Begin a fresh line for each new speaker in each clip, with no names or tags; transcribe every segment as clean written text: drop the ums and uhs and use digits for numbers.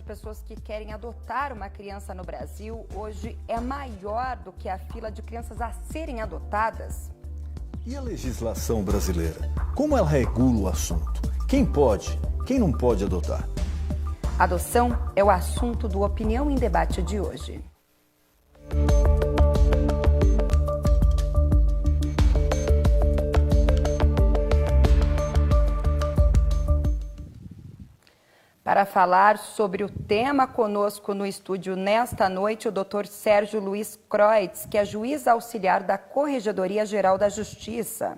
de pessoas que querem adotar uma criança no Brasil hoje é maior do que a fila de crianças a serem adotadas.
E a legislação brasileira? Como ela regula o assunto? Quem pode, quem não pode adotar?
Adoção é o assunto do Opinião em Debate de hoje. Para falar sobre o tema conosco no estúdio nesta noite, o Dr. Sérgio Luiz Kreutz, que é juiz auxiliar da Corregedoria Geral da Justiça.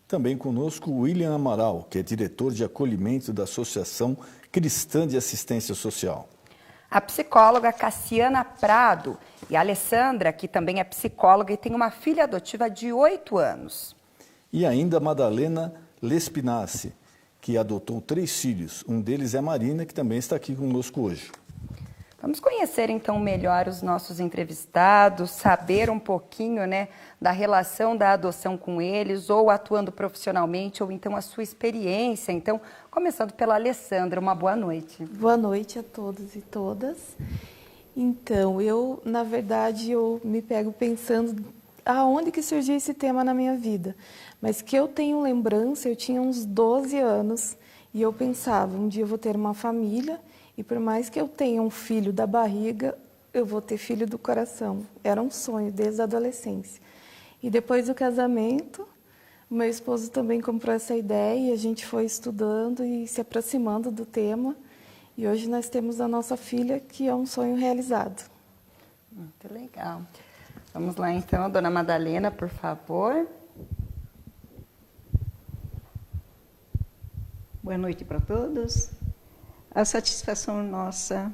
Também conosco o William Amaral, que é diretor de acolhimento da Associação Cristã de Assistência Social.
A psicóloga Cassiana Prado e a Alessandra, que também é psicóloga e tem uma filha adotiva de 8 anos.
E ainda a Madalena Lespinassi, que adotou 3 filhos. Um deles é a Marina, que também está aqui conosco hoje.
Vamos conhecer então melhor os nossos entrevistados, saber um pouquinho, da relação da adoção com eles, ou atuando profissionalmente, ou então a sua experiência. Então, começando pela Alessandra, uma boa noite.
Boa noite a todos e todas. Então, na verdade, eu me pego pensando aonde que surgiu esse tema na minha vida. Mas que eu tenho lembrança, eu tinha uns 12 anos e eu pensava, um dia eu vou ter uma família e por mais que eu tenha um filho da barriga, eu vou ter filho do coração. Era um sonho desde a adolescência. E depois do casamento, o meu esposo também comprou essa ideia e a gente foi estudando e se aproximando do tema. E hoje nós temos a nossa filha, que é um sonho realizado.
Muito legal. Vamos lá então, dona Madalena, por favor.
Boa noite para todos. A satisfação nossa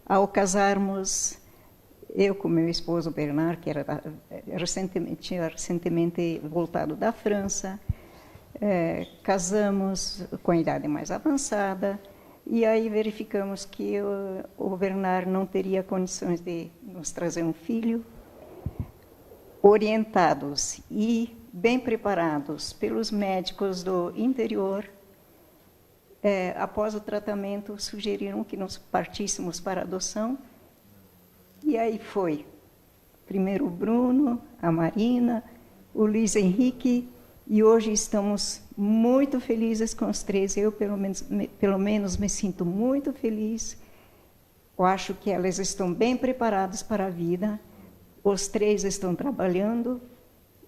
ao casarmos, eu com meu esposo Bernard, que tinha recentemente voltado da França, casamos com a idade mais avançada e aí verificamos que o Bernard não teria condições de nos trazer um filho. Orientados e bem preparados pelos médicos do interior, após o tratamento, sugeriram que nós partíssemos para a adoção. E aí foi. Primeiro o Bruno, a Marina, o Luiz Henrique, e hoje estamos muito felizes com os 3. Eu, pelo menos, me sinto muito feliz. Eu acho que elas estão bem preparadas para a vida. Os 3 estão trabalhando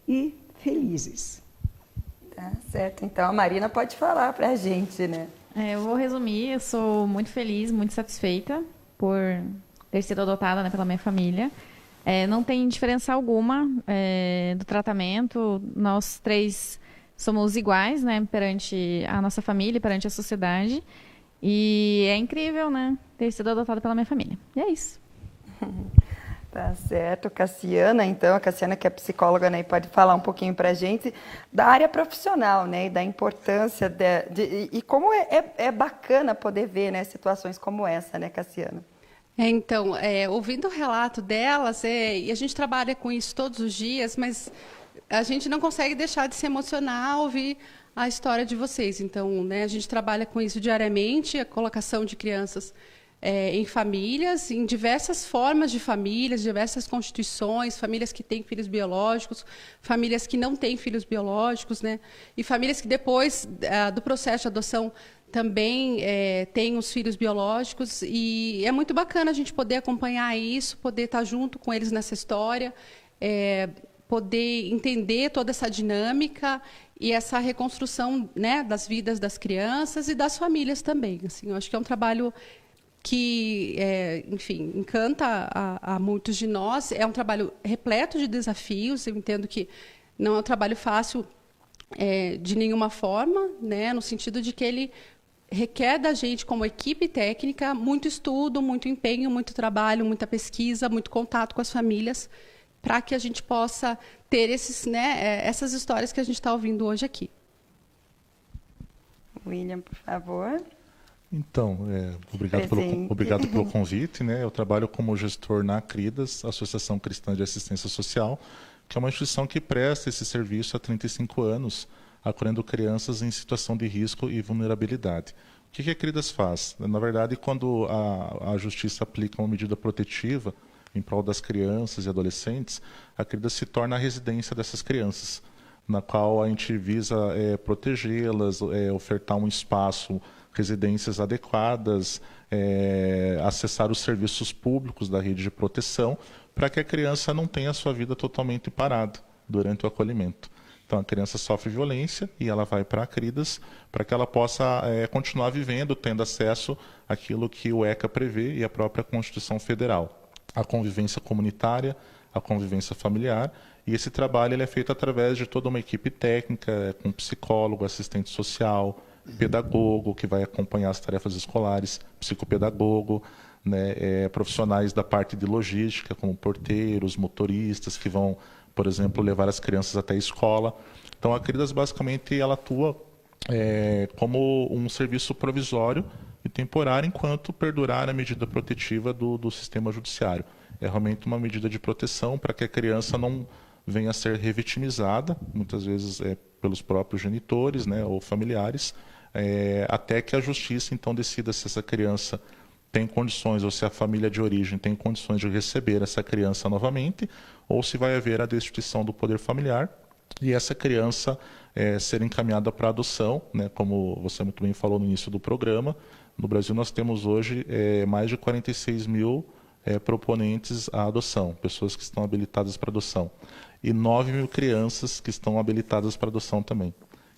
e felizes.
Tá certo. Então, a Marina pode falar para a gente,
Eu vou resumir. Eu sou muito feliz, muito satisfeita por ter sido adotada, pela minha família. Não tem diferença alguma do tratamento. Nós 3 somos iguais, perante a nossa família, perante a sociedade. E é incrível, ter sido adotada pela minha família. E é isso.
Tá certo. Cassiana, então, a Cassiana que é psicóloga, e pode falar um pouquinho para a gente da área profissional, e da importância e como é bacana poder ver, situações como essa, Cassiana?
Então, ouvindo o relato delas, e a gente trabalha com isso todos os dias, mas a gente não consegue deixar de se emocionar ao ouvir a história de vocês. Então, a gente trabalha com isso diariamente, a colocação de crianças em famílias, em diversas formas de famílias, diversas constituições, famílias que têm filhos biológicos, famílias que não têm filhos biológicos, e famílias que depois do processo de adoção também têm os filhos biológicos, e é muito bacana a gente poder acompanhar isso, poder estar junto com eles nessa história, poder entender toda essa dinâmica e essa reconstrução, das vidas das crianças e das famílias também. Assim, eu acho que é um trabalho que, enfim, encanta a muitos de nós. É um trabalho repleto de desafios. Eu entendo que não é um trabalho fácil de nenhuma forma, no sentido de que ele requer da gente, como equipe técnica, muito estudo, muito empenho, muito trabalho, muita pesquisa, muito contato com as famílias, para que a gente possa ter essas histórias que a gente está ouvindo hoje aqui.
William, por favor.
Então, obrigado pelo convite. Eu trabalho como gestor na Acridas, Associação Cristã de Assistência Social, que é uma instituição que presta esse serviço há 35 anos, acolhendo crianças em situação de risco e vulnerabilidade. O que a Cridas faz? Na verdade, quando a Justiça aplica uma medida protetiva em prol das crianças e adolescentes, a Cridas se torna a residência dessas crianças, na qual a gente visa protegê-las, ofertar um espaço, residências adequadas, acessar os serviços públicos da rede de proteção, para que a criança não tenha a sua vida totalmente parada durante o acolhimento. Então, a criança sofre violência e ela vai para a Cridas para que ela possa continuar vivendo, tendo acesso àquilo que o ECA prevê e a própria Constituição Federal. A convivência comunitária, a convivência familiar, e esse trabalho ele é feito através de toda uma equipe técnica, com psicólogo, assistente social, pedagogo, que vai acompanhar as tarefas escolares, psicopedagogo, né, profissionais da parte de logística, como porteiros, motoristas, que vão, por exemplo, levar as crianças até a escola. Então, a Cridas, basicamente, ela atua como um serviço provisório e temporário enquanto perdurar a medida protetiva do sistema judiciário. É realmente uma medida de proteção para que a criança não venha a ser revitimizada, muitas vezes pelos próprios genitores, né, ou familiares, até que a justiça então decida se essa criança tem condições, ou se a família de origem tem condições de receber essa criança novamente, ou se vai haver a destituição do poder familiar e essa criança ser encaminhada para adoção, né, como você muito bem falou no início do programa. No Brasil nós temos hoje mais de 46 mil proponentes à adoção, pessoas que estão habilitadas para adoção, e 9 mil crianças que estão habilitadas para adoção também.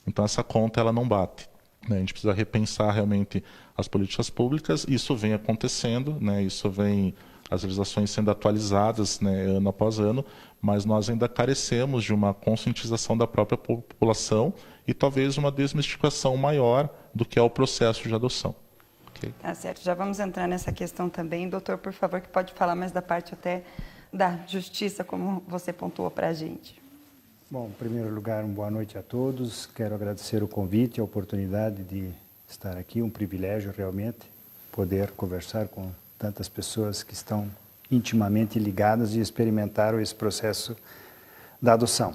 Então essa conta ela não bate. A gente precisa repensar realmente as políticas públicas. Isso vem acontecendo, né? Isso vem, as legislações sendo atualizadas, né, ano após ano, mas nós ainda carecemos de uma conscientização da própria população e talvez uma desmistificação maior do que é o processo de adoção. Okay?
Tá certo, já vamos entrar nessa questão também. Doutor, por favor, que pode falar mais da parte até da justiça, como você pontuou para a gente.
Bom, em primeiro lugar, uma boa noite a todos. Quero agradecer o convite, a oportunidade de estar aqui. Um privilégio, realmente, poder conversar com tantas pessoas que estão intimamente ligadas e experimentaram esse processo da adoção.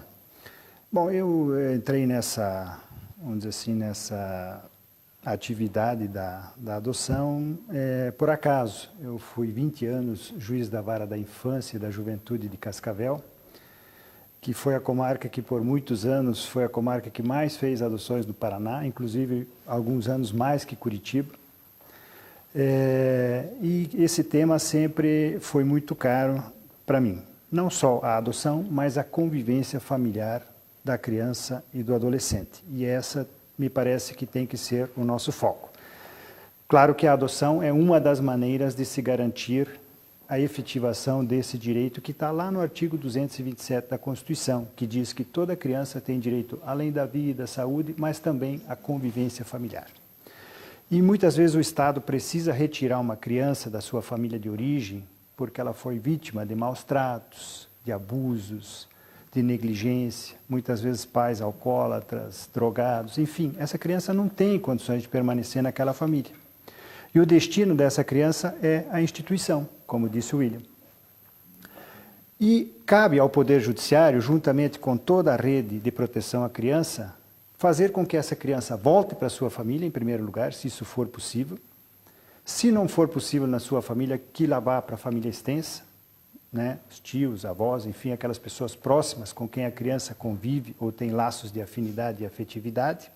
Bom, eu entrei nessa, vamos dizer assim, nessa atividade da adoção por acaso. Eu fui 20 anos juiz da Vara da Infância e da Juventude de Cascavel, que foi a comarca que por muitos anos foi a comarca que mais fez adoções do Paraná, inclusive alguns anos mais que Curitiba. E esse tema sempre foi muito caro para mim. Não só a adoção, mas a convivência familiar da criança e do adolescente. E essa me parece que tem que ser o nosso foco. Claro que a adoção é uma das maneiras de se garantir a efetivação desse direito que está lá no artigo 227 da Constituição, que diz que toda criança tem direito, além da vida, da saúde, mas também à convivência familiar. E muitas vezes o Estado precisa retirar uma criança da sua família de origem porque ela foi vítima de maus tratos, de abusos, de negligência, muitas vezes pais alcoólatras, drogados, enfim, essa criança não tem condições de permanecer naquela família. E o destino dessa criança é a instituição, como disse o William. E cabe ao Poder Judiciário, juntamente com toda a rede de proteção à criança, fazer com que essa criança volte para a sua família, em primeiro lugar, se isso for possível. Se não for possível na sua família, que lá vá para a família extensa, né? Os tios, avós, enfim, aquelas pessoas próximas com quem a criança convive ou tem laços de afinidade e afetividade.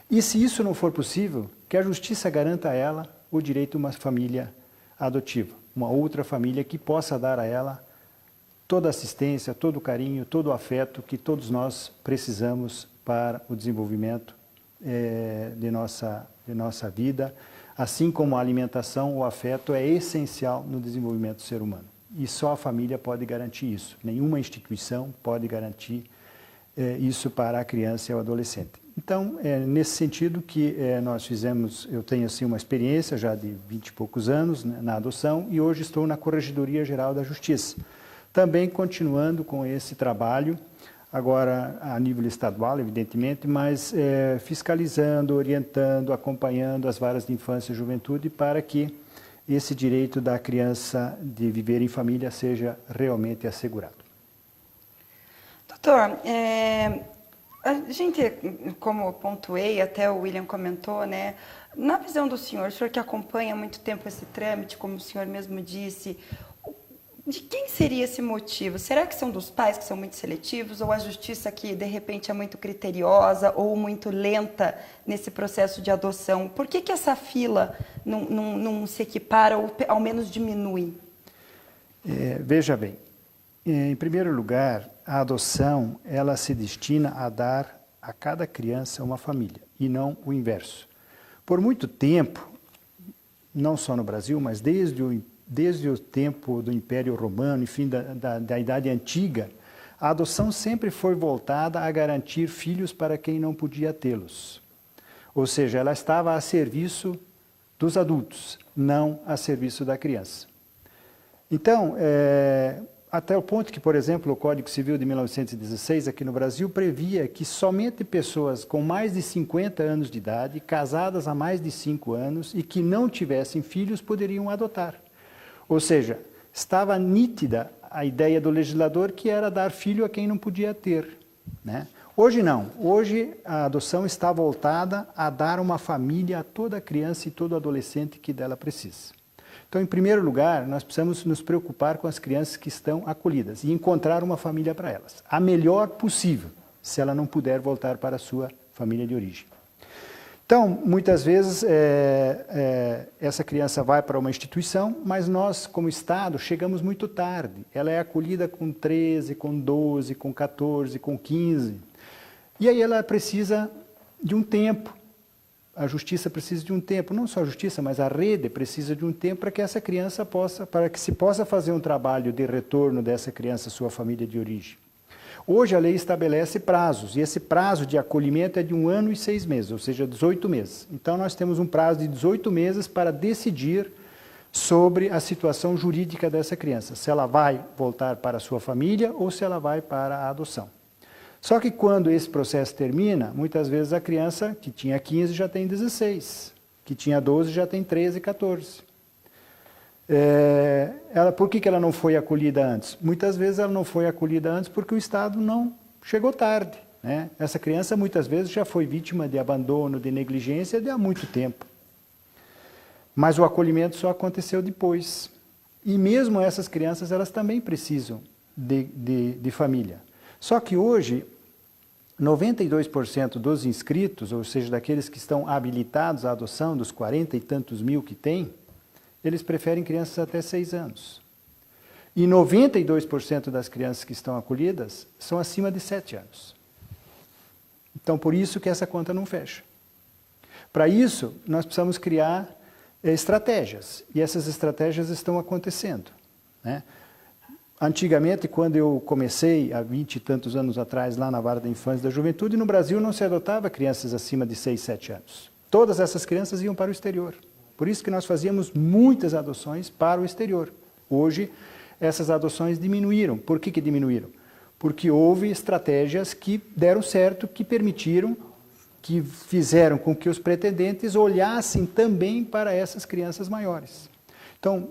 E se isso não for possível, que a justiça garanta a ela o direito a uma família adotiva, uma outra família que possa dar a ela toda a assistência, todo o carinho, todo o afeto que todos nós precisamos para o desenvolvimento de nossa vida, assim como a alimentação, o afeto é essencial no desenvolvimento do ser humano. E só a família pode garantir isso. Nenhuma instituição pode garantir isso para a criança e o adolescente. Então, é nesse sentido que nós fizemos, eu tenho assim uma experiência já de 20 e poucos anos, né, na adoção, e hoje estou na Corregedoria Geral da Justiça. Também continuando com esse trabalho, agora a nível estadual, evidentemente, mas fiscalizando, orientando, acompanhando as varas de infância e juventude para que esse direito da criança de viver em família seja realmente assegurado.
Doutor, A gente, como eu pontuei, até o William comentou, né? Na visão do senhor que acompanha há muito tempo esse trâmite, como o senhor mesmo disse, de quem seria esse motivo? Será que são dos pais que são muito seletivos, ou a justiça que, de repente, é muito criteriosa ou muito lenta nesse processo de adoção? Por que essa fila não se equipara ou, ao menos, diminui?
Veja bem, em primeiro lugar, a adoção ela se destina a dar a cada criança uma família, e não o inverso. Por muito tempo, não só no Brasil, mas desde o tempo do Império Romano, enfim, da Idade Antiga, a adoção sempre foi voltada a garantir filhos para quem não podia tê-los. Ou seja, ela estava a serviço dos adultos, não a serviço da criança. Então, até o ponto que, por exemplo, o Código Civil de 1916, aqui no Brasil, previa que somente pessoas com mais de 50 anos de idade, casadas há mais de 5 anos e que não tivessem filhos, poderiam adotar. Ou seja, estava nítida a ideia do legislador, que era dar filho a quem não podia ter, né? Hoje não. Hoje a adoção está voltada a dar uma família a toda criança e todo adolescente que dela precisa. Então, em primeiro lugar, nós precisamos nos preocupar com as crianças que estão acolhidas e encontrar uma família para elas, a melhor possível, se ela não puder voltar para a sua família de origem. Então, muitas vezes, essa criança vai para uma instituição, mas nós, como Estado, chegamos muito tarde. Ela é acolhida com 13, com 12, com 14, com 15. E aí ela precisa de um tempo. A justiça precisa de um tempo, não só a justiça, mas a rede precisa de um tempo para que essa criança para que se possa fazer um trabalho de retorno dessa criança à sua família de origem. Hoje a lei estabelece prazos, e esse prazo de acolhimento é de 1 ano e 6 meses, ou seja, 18 meses. Então nós temos um prazo de 18 meses para decidir sobre a situação jurídica dessa criança, se ela vai voltar para a sua família ou se ela vai para a adoção. Só que quando esse processo termina, muitas vezes a criança que tinha 15 já tem 16, que tinha 12 já tem 13, 14. Por que ela não foi acolhida antes? Muitas vezes ela não foi acolhida antes porque o Estado não chegou tarde, né? Essa criança muitas vezes já foi vítima de abandono, de negligência há muito tempo. Mas o acolhimento só aconteceu depois. E mesmo essas crianças, elas também precisam de família. Só que hoje, 92% dos inscritos, ou seja, daqueles que estão habilitados à adoção, dos 40 e tantos mil que tem, eles preferem crianças até 6 anos. E 92% das crianças que estão acolhidas são acima de 7 anos. Então, por isso que essa conta não fecha. Para isso, nós precisamos criar estratégias, e essas estratégias estão acontecendo, né? Antigamente, quando eu comecei, há 20 e tantos anos atrás, lá na Vara da Infância e da Juventude, no Brasil não se adotava crianças acima de 6, 7 anos. Todas essas crianças iam para o exterior. Por isso que nós fazíamos muitas adoções para o exterior. Hoje, essas adoções diminuíram. Por que diminuíram? Porque houve estratégias que deram certo, que permitiram, que fizeram com que os pretendentes olhassem também para essas crianças maiores. Então,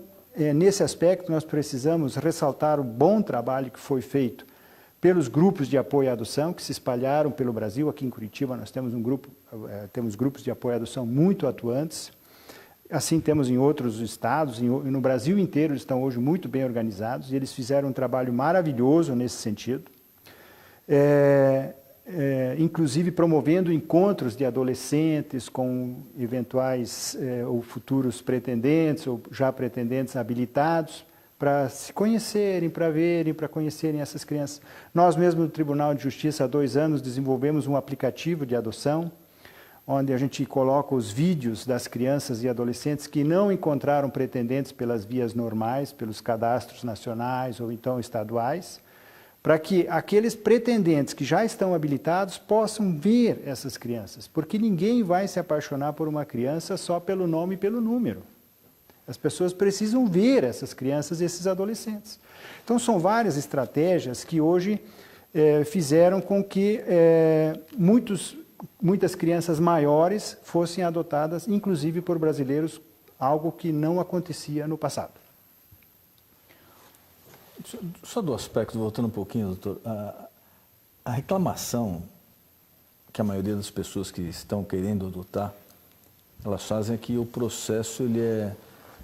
nesse aspecto, nós precisamos ressaltar o bom trabalho que foi feito pelos grupos de apoio à adoção, que se espalharam pelo Brasil. Aqui em Curitiba nós temos temos grupos de apoio à adoção muito atuantes. Assim temos em outros estados, no Brasil inteiro eles estão hoje muito bem organizados, e eles fizeram um trabalho maravilhoso nesse sentido. Inclusive promovendo encontros de adolescentes com eventuais ou futuros pretendentes ou já pretendentes habilitados, para se conhecerem, para verem, para conhecerem essas crianças. Nós mesmos no Tribunal de Justiça há 2 anos desenvolvemos um aplicativo de adoção, onde a gente coloca os vídeos das crianças e adolescentes que não encontraram pretendentes pelas vias normais, pelos cadastros nacionais ou então estaduais, para que aqueles pretendentes que já estão habilitados possam ver essas crianças, porque ninguém vai se apaixonar por uma criança só pelo nome e pelo número. As pessoas precisam ver essas crianças e esses adolescentes. Então, são várias estratégias que hoje fizeram com que muitas crianças maiores fossem adotadas, inclusive por brasileiros, algo que não acontecia no passado.
Só do aspecto, voltando um pouquinho, doutor, a reclamação que a maioria das pessoas que estão querendo adotar, elas fazem é que o processo, ele é,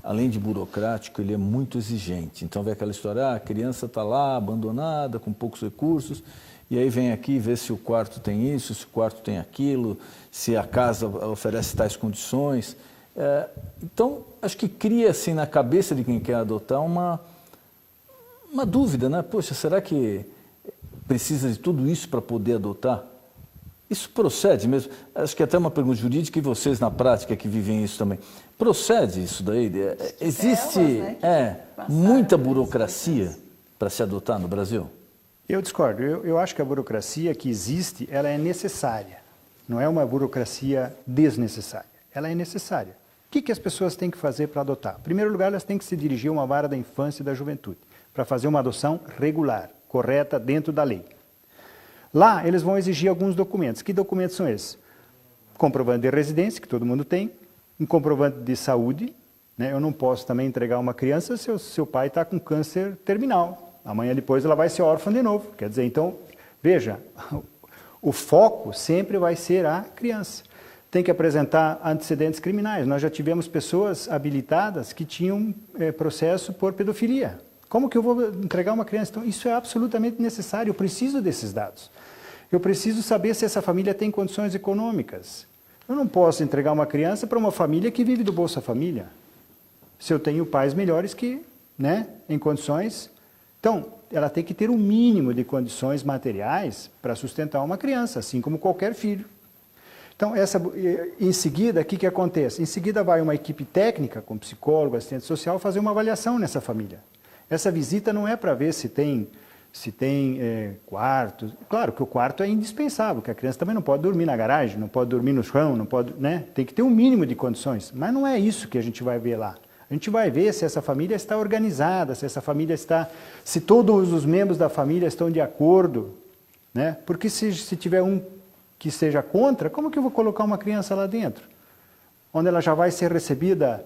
além de burocrático, ele é muito exigente. Então, vem aquela história, a criança está lá, abandonada, com poucos recursos, e aí vem aqui ver se o quarto tem isso, se o quarto tem aquilo, se a casa oferece tais condições. Então, acho que cria assim na cabeça de quem quer adotar uma dúvida, né? Poxa, será que precisa de tudo isso para poder adotar? Isso procede mesmo? Acho que até uma pergunta jurídica, e vocês na prática que vivem isso também. Procede isso daí? Existe muita burocracia para se adotar no Brasil?
Eu discordo. Eu acho que a burocracia que existe, ela é necessária. Não é uma burocracia desnecessária. Ela é necessária. O que as pessoas têm que fazer para adotar? Em primeiro lugar, elas têm que se dirigir a uma vara da infância e da juventude para fazer uma adoção regular, correta, dentro da lei. Lá, eles vão exigir alguns documentos. Que documentos são esses? Comprovante de residência, que todo mundo tem, um comprovante de saúde, né? Eu não posso também entregar uma criança se o seu pai está com câncer terminal. Amanhã depois ela vai ser órfã de novo. Quer dizer, então, veja, o foco sempre vai ser a criança. Tem que apresentar antecedentes criminais. Nós já tivemos pessoas habilitadas que tinham processo por pedofilia. Como que eu vou entregar uma criança? Então, isso é absolutamente necessário. Eu preciso desses dados. Eu preciso saber se essa família tem condições econômicas. Eu não posso entregar uma criança para uma família que vive do Bolsa Família. Se eu tenho pais melhores que, né, em condições... Então, ela tem que ter um mínimo de condições materiais para sustentar uma criança, assim como qualquer filho. Então, em seguida, o que acontece? Em seguida vai uma equipe técnica, com psicólogo, assistente social, fazer uma avaliação nessa família. Essa visita não é para ver se tem quarto. Claro que o quarto é indispensável, que a criança também não pode dormir na garagem, não pode dormir no chão, não pode, né? Tem que ter um mínimo de condições. Mas não é isso que a gente vai ver lá. A gente vai ver se essa família está organizada, se essa família está, se todos os membros da família estão de acordo, né? Porque se tiver um que seja contra, como que eu vou colocar uma criança lá dentro? Onde ela já vai ser recebida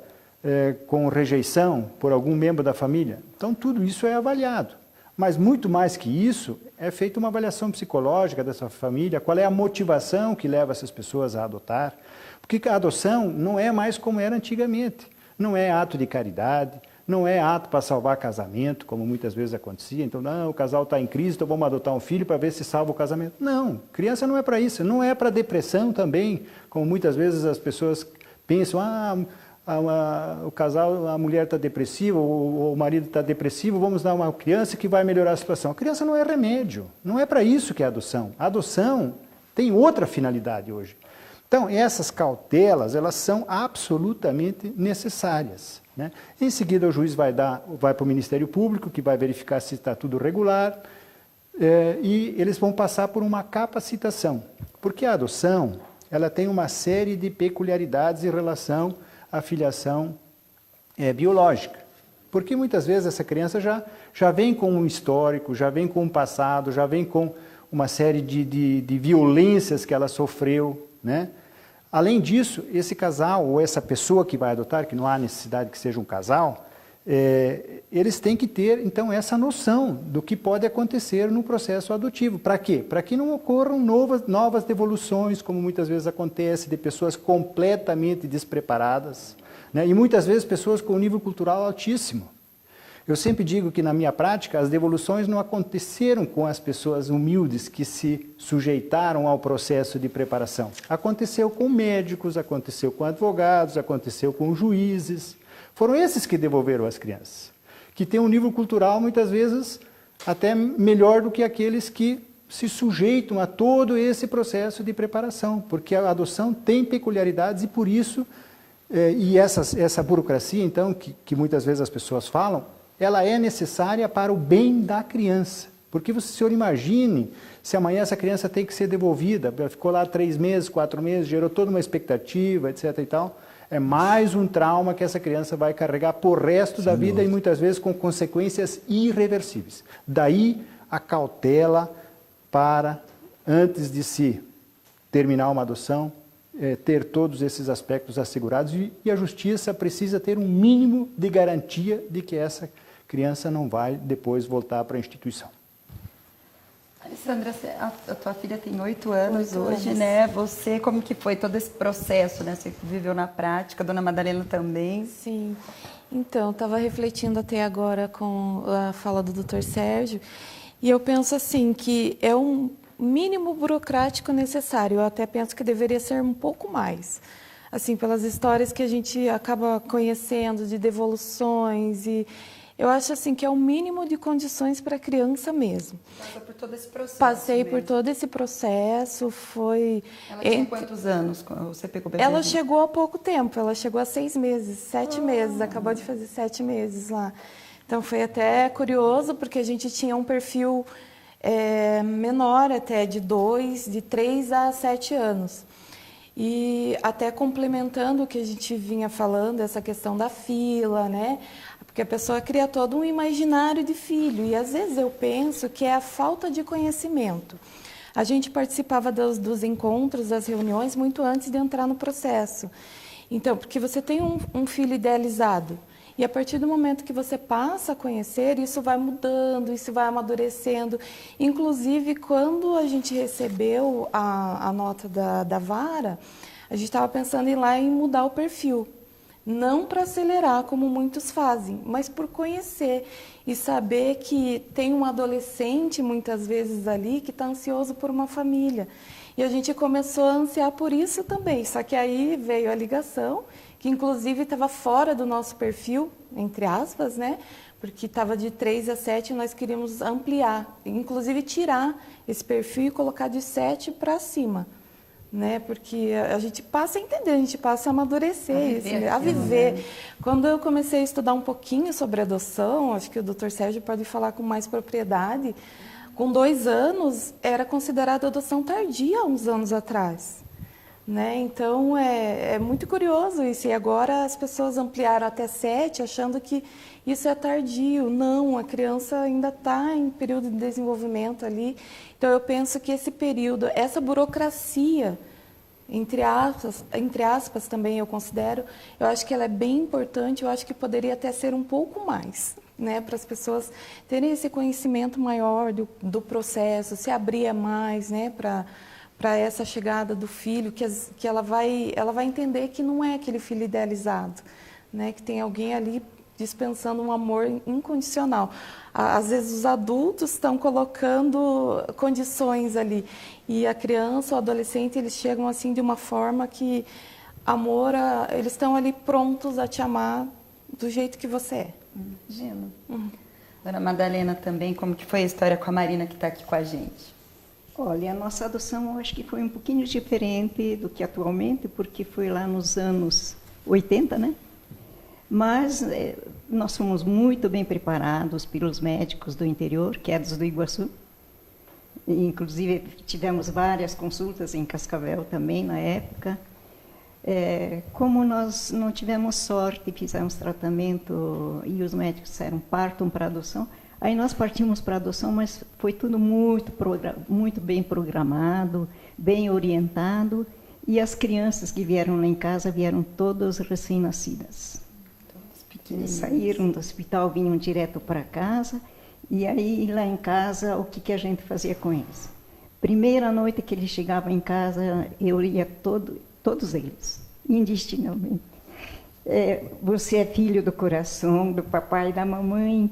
com rejeição por algum membro da família. Então, tudo isso é avaliado. Mas, muito mais que isso, é feita uma avaliação psicológica dessa família, qual é a motivação que leva essas pessoas a adotar. Porque a adoção não é mais como era antigamente. Não é ato de caridade, não é ato para salvar casamento, como muitas vezes acontecia. Então, não, o casal está em crise, então vamos adotar um filho para ver se salva o casamento. Não, criança não é para isso. Não é para depressão também, como muitas vezes as pessoas pensam, o casal, a mulher está depressiva, ou o marido está depressivo, vamos dar uma criança que vai melhorar a situação. A criança não é remédio, não é para isso que é a adoção. A adoção tem outra finalidade hoje. Então, essas cautelas, elas são absolutamente necessárias, né? Em seguida, o juiz vai para o Ministério Público, que vai verificar se está tudo regular, e eles vão passar por uma capacitação. Porque a adoção, ela tem uma série de peculiaridades em relação à filiação biológica. Porque muitas vezes essa criança já vem com um histórico, já vem com um passado, já vem com uma série de violências que ela sofreu, né? Além disso, esse casal ou essa pessoa que vai adotar, que não há necessidade que seja um casal, eles têm que ter, então, essa noção do que pode acontecer no processo adotivo. Para quê? Para que não ocorram novas devoluções, como muitas vezes acontece, de pessoas completamente despreparadas, né? E muitas vezes pessoas com nível cultural altíssimo. Eu sempre digo que, na minha prática, as devoluções não aconteceram com as pessoas humildes que se sujeitaram ao processo de preparação. Aconteceu com médicos, aconteceu com advogados, aconteceu com juízes. Foram esses que devolveram as crianças, que têm um nível cultural, muitas vezes, até melhor do que aqueles que se sujeitam a todo esse processo de preparação, porque a adoção tem peculiaridades e, por isso, essa burocracia, então, que muitas vezes as pessoas falam, ela é necessária para o bem da criança. Porque o senhor imagine se amanhã essa criança tem que ser devolvida, ficou lá 3 meses, 4 meses, gerou toda uma expectativa, etc. e tal. É mais um trauma que essa criança vai carregar por resto da vida e muitas vezes com consequências irreversíveis. Daí a cautela para, antes de se terminar uma adoção, ter todos esses aspectos assegurados e a justiça precisa ter um mínimo de garantia de que essa criança não vai depois voltar para a instituição.
Sandra, a tua filha tem 8 anos hoje, né? Você, como que foi todo esse processo, né? Você viveu na prática, a dona Madalena também.
Sim. Então, estava refletindo até agora com a fala do Dr. Sérgio, e eu penso assim, que é um mínimo burocrático necessário. Eu até penso que deveria ser um pouco mais. Assim, pelas histórias que a gente acaba conhecendo de devoluções, e eu acho assim que é o mínimo de condições para a criança mesmo.
Passou por todo esse processo.
Passei
mesmo.
por todo esse processo, foi...
Ela tinha quantos anos quando você pegou o bebê?
Ela chegou há pouco tempo, ela chegou há 6 meses, 7 meses, acabou de fazer 7 meses lá. Então foi até curioso, porque a gente tinha um perfil menor até, de 3 a 7 anos. E até complementando o que a gente vinha falando, essa questão da fila, né? Porque a pessoa cria todo um imaginário de filho, e às vezes eu penso que é a falta de conhecimento. A gente participava dos encontros, das reuniões, muito antes de entrar no processo. Então, porque você tem um filho idealizado, e a partir do momento que você passa a conhecer, isso vai mudando, isso vai amadurecendo. Inclusive, quando a gente recebeu a nota da vara, a gente estava pensando em ir lá e mudar o perfil. Não para acelerar, como muitos fazem, mas por conhecer e saber que tem um adolescente, muitas vezes ali, que está ansioso por uma família. E a gente começou a ansiar por isso também, só que aí veio a ligação, que inclusive estava fora do nosso perfil, entre aspas, né? Porque estava de 3 a 7 e nós queríamos ampliar, inclusive tirar esse perfil e colocar de 7 para cima. Né? Porque a gente passa a entender, a gente passa a amadurecer isso, a viver. Né? Quando eu comecei a estudar um pouquinho sobre adoção, acho que o Dr. Sérgio pode falar com mais propriedade, com 2 anos era considerada adoção tardia há uns anos atrás. Né? Então, é muito curioso isso. E agora as pessoas ampliaram até 7, achando que isso é tardio. Não, a criança ainda está em período de desenvolvimento ali. Então, eu penso que esse período, essa burocracia, entre aspas também eu considero, eu acho que ela é bem importante, eu acho que poderia até ser um pouco mais, né? Para as pessoas terem esse conhecimento maior do processo, se abrir mais, né? Para essa chegada do filho, que ela vai entender que não é aquele filho idealizado, né? Que tem alguém ali dispensando um amor incondicional. Às vezes os adultos estão colocando condições ali, e a criança, o adolescente, eles chegam assim de uma forma que eles estão ali prontos a te amar do jeito que você é.
Imagina. Dona Madalena também, como que foi a história com a Marina que está aqui com a gente?
Olha, a nossa adoção eu acho que foi um pouquinho diferente do que atualmente, porque foi lá nos anos 80, né? Mas nós fomos muito bem preparados pelos médicos do interior, quedas do Iguaçu. E, inclusive, tivemos várias consultas em Cascavel também, na época. Como nós não tivemos sorte, fizemos tratamento e os médicos disseram partam para adoção, aí nós partimos para adoção, mas foi tudo muito bem programado, bem orientado, e as crianças que vieram lá em casa vieram todas recém-nascidas. Eles saíram do hospital, vinham direto para casa, e aí lá em casa, o que a gente fazia com eles? Primeira noite que eles chegavam em casa, eu ia todos eles, indistintamente. Você é filho do coração, do papai e da mamãe.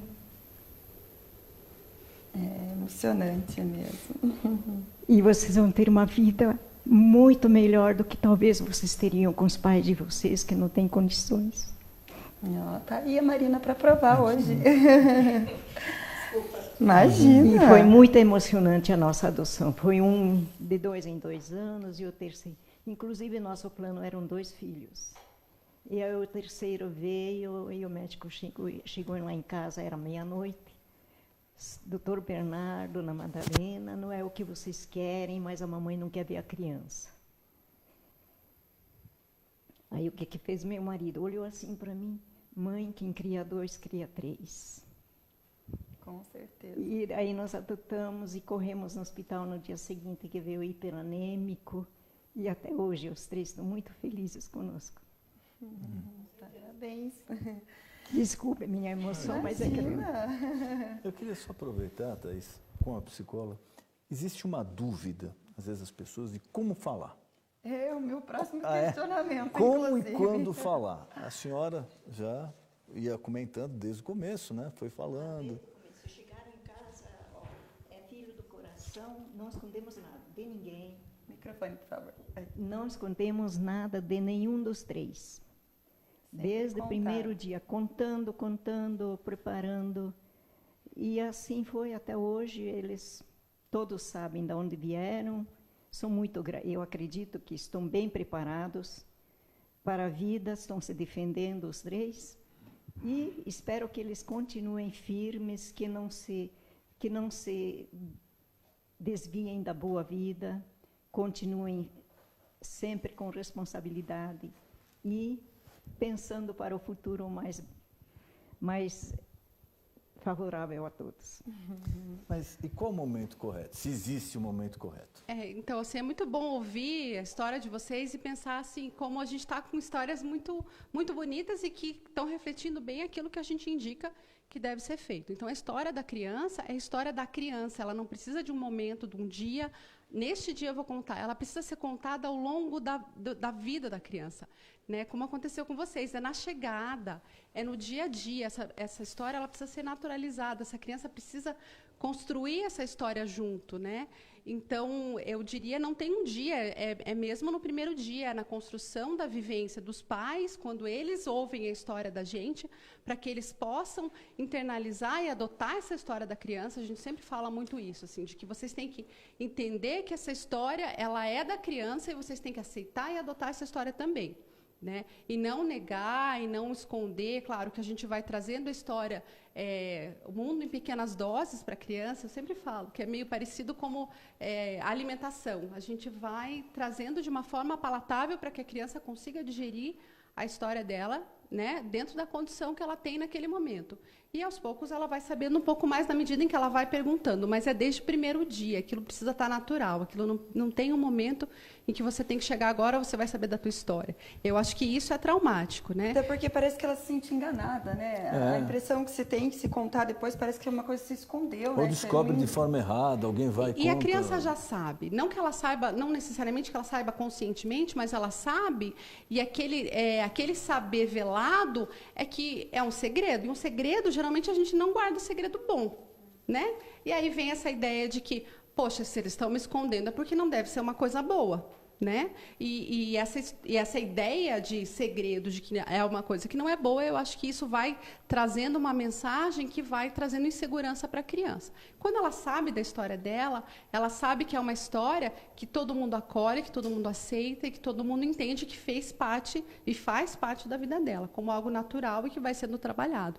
É emocionante mesmo.
E vocês vão ter uma vida muito melhor do que talvez vocês teriam com os pais de vocês, que não têm condições.
Tá aí a Marina para provar hoje. Imagina.
E foi muito emocionante a nossa adoção. Foi de 2 em 2 anos, e o terceiro. Inclusive, nosso plano eram 2 filhos. E aí o terceiro veio, e o médico chegou lá em casa, era meia-noite. Doutor Bernardo, Dona Madalena, não é o que vocês querem, mas a mamãe não quer ver a criança. Aí o que fez meu marido? Olhou assim para mim, mãe, quem cria 2, cria 3.
Com certeza.
E aí nós adotamos e corremos no hospital no dia seguinte, que veio hiperanêmico, e até hoje os 3 estão muito felizes conosco.
Parabéns.
Desculpe minha emoção, mas é que
eu queria só aproveitar, Thaís, com a psicóloga, Existe uma dúvida, às vezes, das pessoas de como falar.
É o meu próximo questionamento,
Como
inclusive.
e quando falar? A senhora já ia comentando desde o começo, né? Foi falando.
Se chegaram em casa, ó, é filho do coração, não escondemos nada de ninguém.
Microfone, por favor.
Não escondemos nada de nenhum dos três. Desde o primeiro dia, contando, preparando. E assim foi até hoje. Eles todos sabem de onde vieram. Eu acredito que estão bem preparados para a vida, estão se defendendo os três. E espero que eles continuem firmes, que não se desviem da boa vida, continuem sempre com responsabilidade e pensando para o futuro mais favorável a todos.
Mas e qual o momento correto? Se existe um momento correto?
Então, assim, é muito bom ouvir a história de vocês e pensar assim, como a gente está com histórias muito, muito bonitas e que estão refletindo bem aquilo que a gente indica que deve ser feito. Então, a história da criança é a história da criança. Ela não precisa de um momento, de um dia. Neste dia eu vou contar. Ela precisa ser contada ao longo da vida da criança, né? Como aconteceu com vocês. É na chegada, é no dia a dia. Essa história ela precisa ser naturalizada. Essa criança precisa construir essa história junto, né? Então, eu diria, não tem um dia, é mesmo no primeiro dia, na construção da vivência dos pais, quando eles ouvem a história da gente, para que eles possam internalizar e adotar essa história da criança. A gente sempre fala muito isso, assim, de que vocês têm que entender que essa história ela é da criança e vocês têm que aceitar e adotar essa história também. Né? E não negar, e não esconder. Claro que a gente vai trazendo a história, o mundo em pequenas doses para a criança. Eu sempre falo que é meio parecido como a alimentação. A gente vai trazendo de uma forma palatável para que a criança consiga digerir a história dela, né, dentro da condição que ela tem naquele momento. E, aos poucos, ela vai sabendo um pouco mais na medida em que ela vai perguntando. Mas é desde o primeiro dia. Aquilo precisa estar natural. Aquilo não tem um momento em que você tem que chegar agora, você vai saber da tua história. Eu acho que isso é traumático, né?
Até porque parece que ela se sente enganada, né? A impressão que se tem que se contar depois parece que é uma coisa que se escondeu,
Ou
né?
descobre de forma errada, alguém vai e
a criança já sabe. Não que ela saiba, não necessariamente que ela saiba conscientemente, mas ela sabe. E aquele saber velado é que é um segredo. E um segredo, geralmente, a gente não guarda segredo bom, né? E aí vem essa ideia de que, poxa, se eles estão me escondendo é porque não deve ser uma coisa boa, né? E essa ideia de segredo, de que é uma coisa que não é boa, eu acho que isso vai trazendo uma mensagem que vai trazendo insegurança para a criança. Quando ela sabe da história dela, ela sabe que é uma história que todo mundo acolhe, que todo mundo aceita e que todo mundo entende que fez parte e faz parte da vida dela, como algo natural e que vai sendo trabalhado.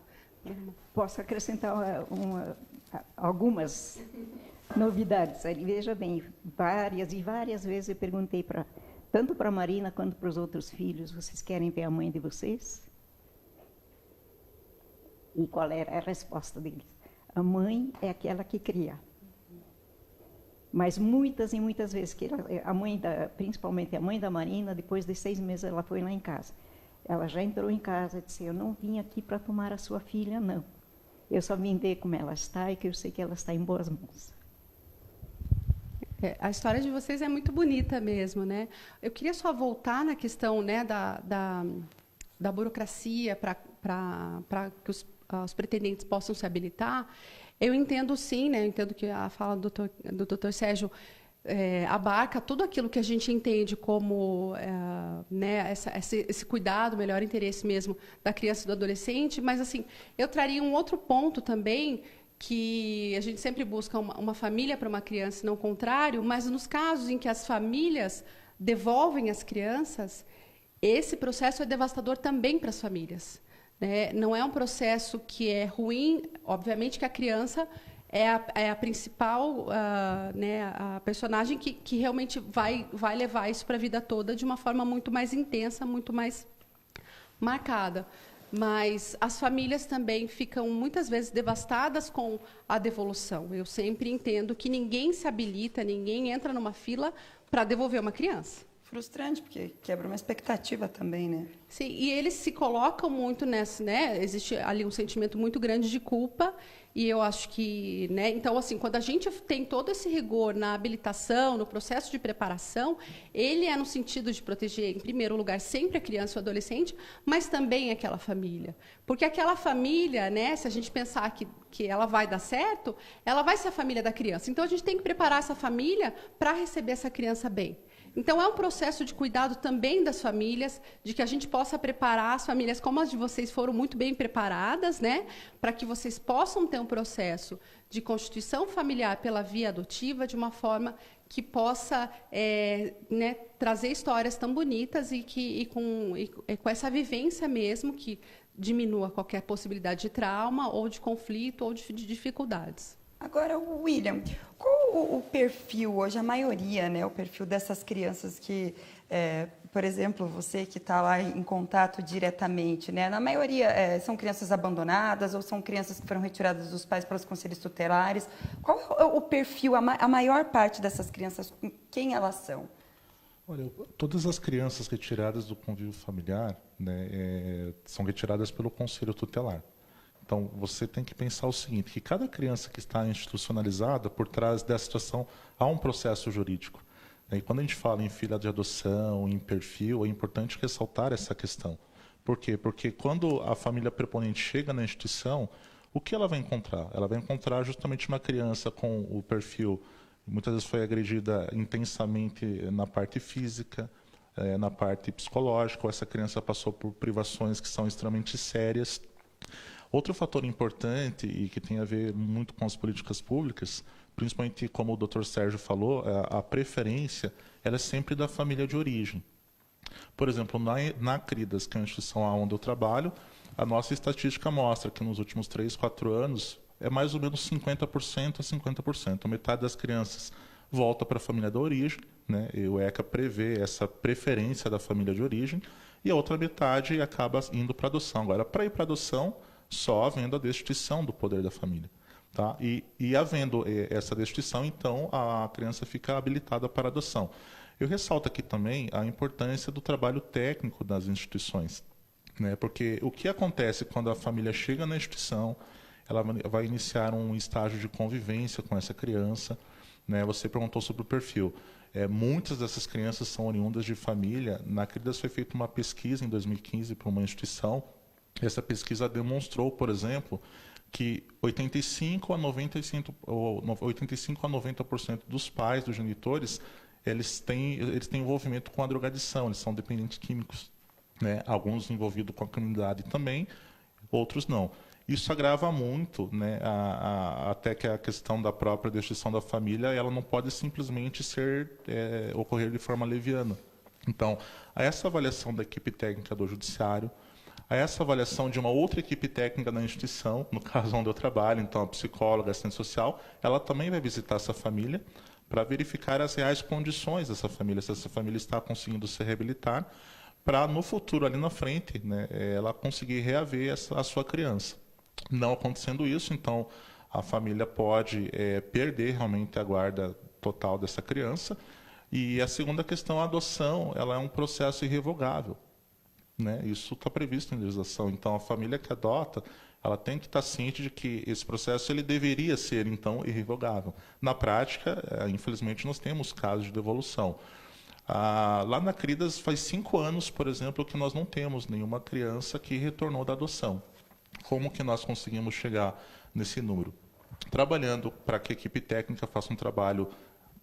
Posso acrescentar algumas novidades. Veja bem, várias vezes eu perguntei tanto para a Marina quanto para os outros filhos: vocês querem ver a mãe de vocês? E qual era a resposta deles? A mãe é aquela que cria. Mas muitas e muitas vezes, principalmente a mãe da Marina, depois de 6 meses ela foi lá em casa. Ela já entrou em casa e disse: eu não vim aqui para tomar a sua filha, não. Eu só vim ver como ela está e que eu sei que ela está em boas mãos.
A história de vocês é muito bonita mesmo, né? Eu queria só voltar na questão, né, da burocracia para que os pretendentes possam se habilitar. Eu entendo sim, né? Eu entendo que a fala do Dr. Sérgio abarca tudo aquilo que a gente entende como né, esse cuidado, melhor interesse mesmo da criança e do adolescente, mas assim, eu traria um outro ponto também, que a gente sempre busca uma família para uma criança e não o contrário, mas nos casos em que as famílias devolvem as crianças, esse processo é devastador também para as famílias, né? Não é um processo que é ruim, obviamente que a criança é a principal né, a personagem que realmente vai levar isso para a vida toda de uma forma muito mais intensa, muito mais marcada. Mas as famílias também ficam muitas vezes devastadas com a devolução. Eu sempre entendo que ninguém se habilita, ninguém entra numa fila para devolver uma criança.
Frustrante, porque quebra uma expectativa também, né?
Sim, e eles se colocam muito nessa, né? Existe ali um sentimento muito grande de culpa E eu acho que, né, então, assim, quando a gente tem todo esse rigor na habilitação, no processo de preparação, ele é no sentido de proteger, em primeiro lugar, sempre a criança e o adolescente, mas também aquela família. Porque aquela família, né, se a gente pensar que ela vai dar certo, ela vai ser a família da criança. Então, a gente tem que preparar essa família para receber essa criança bem. Então, é um processo de cuidado também das famílias, de que a gente possa preparar as famílias, como as de vocês foram muito bem preparadas, né, para que vocês possam ter um processo de constituição familiar pela via adotiva de uma forma que possa né, trazer histórias tão bonitas e com essa vivência mesmo, que diminua qualquer possibilidade de trauma, ou de conflito, ou de dificuldades.
Agora, William, qual o perfil hoje, a maioria, né, o perfil dessas crianças que, por exemplo, você que está lá em contato diretamente, né, na maioria são crianças abandonadas ou são crianças que foram retiradas dos pais pelos conselhos tutelares? Qual é o perfil, a maior parte dessas crianças, quem elas são?
Olha, todas as crianças retiradas do convívio familiar, né, são retiradas pelo conselho tutelar. Então, você tem que pensar o seguinte, que cada criança que está institucionalizada, por trás dessa situação, há um processo jurídico. E quando a gente fala em filha de adoção, em perfil, é importante ressaltar essa questão. Por quê? Porque quando a família preponente chega na instituição, o que ela vai encontrar? Ela vai encontrar justamente uma criança com o perfil, muitas vezes foi agredida intensamente na parte física, na parte psicológica, ou essa criança passou por privações que são extremamente sérias. Outro fator importante e que tem a ver muito com as políticas públicas, principalmente como o Dr. Sérgio falou, a preferência ela é sempre da família de origem. Por exemplo, na CRIDAS, que é a instituição onde eu trabalho, a nossa estatística mostra que nos últimos 3, 4 anos é mais ou menos 50% a 50%. Metade das crianças volta para a família da origem, né? E o ECA prevê essa preferência da família de origem, e a outra metade acaba indo para adoção. Agora, para ir para adoção, só havendo a destituição do poder da família. Tá? E havendo essa destituição, então, a criança fica habilitada para adoção. Eu ressalto aqui também a importância do trabalho técnico das instituições, né? Porque o que acontece quando a família chega na instituição, ela vai iniciar um estágio de convivência com essa criança, né? Você perguntou sobre o perfil. Muitas dessas crianças são oriundas de família. Na CRIDAS foi feita uma pesquisa em 2015 por uma instituição. Essa pesquisa demonstrou, por exemplo, que 85 a 90% dos pais dos genitores eles têm envolvimento com a drogadição, eles são dependentes químicos, né? Alguns envolvidos com a criminalidade também, outros não. Isso agrava muito, né, até que a questão da própria destruição da família ela não pode simplesmente ocorrer de forma leviana. Então, a essa avaliação da equipe técnica do judiciário, a essa avaliação de uma outra equipe técnica da instituição, no caso onde eu trabalho, então a psicóloga, a assistente social, ela também vai visitar essa família para verificar as reais condições dessa família, se essa família está conseguindo se reabilitar, para no futuro, ali na frente, né, ela conseguir reaver a sua criança. Não acontecendo isso, então a família pode perder realmente a guarda total dessa criança. E a segunda questão, a adoção, ela é um processo irrevogável, né? Isso está previsto em legislação. Então, a família que adota, ela tem que estar ciente de que esse processo ele deveria ser, então, irrevogável. Na prática, infelizmente, nós temos casos de devolução. Lá na CRIDAS, faz 5 anos, por exemplo, que nós não temos nenhuma criança que retornou da adoção. Como que nós conseguimos chegar nesse número? Trabalhando para que a equipe técnica faça um trabalho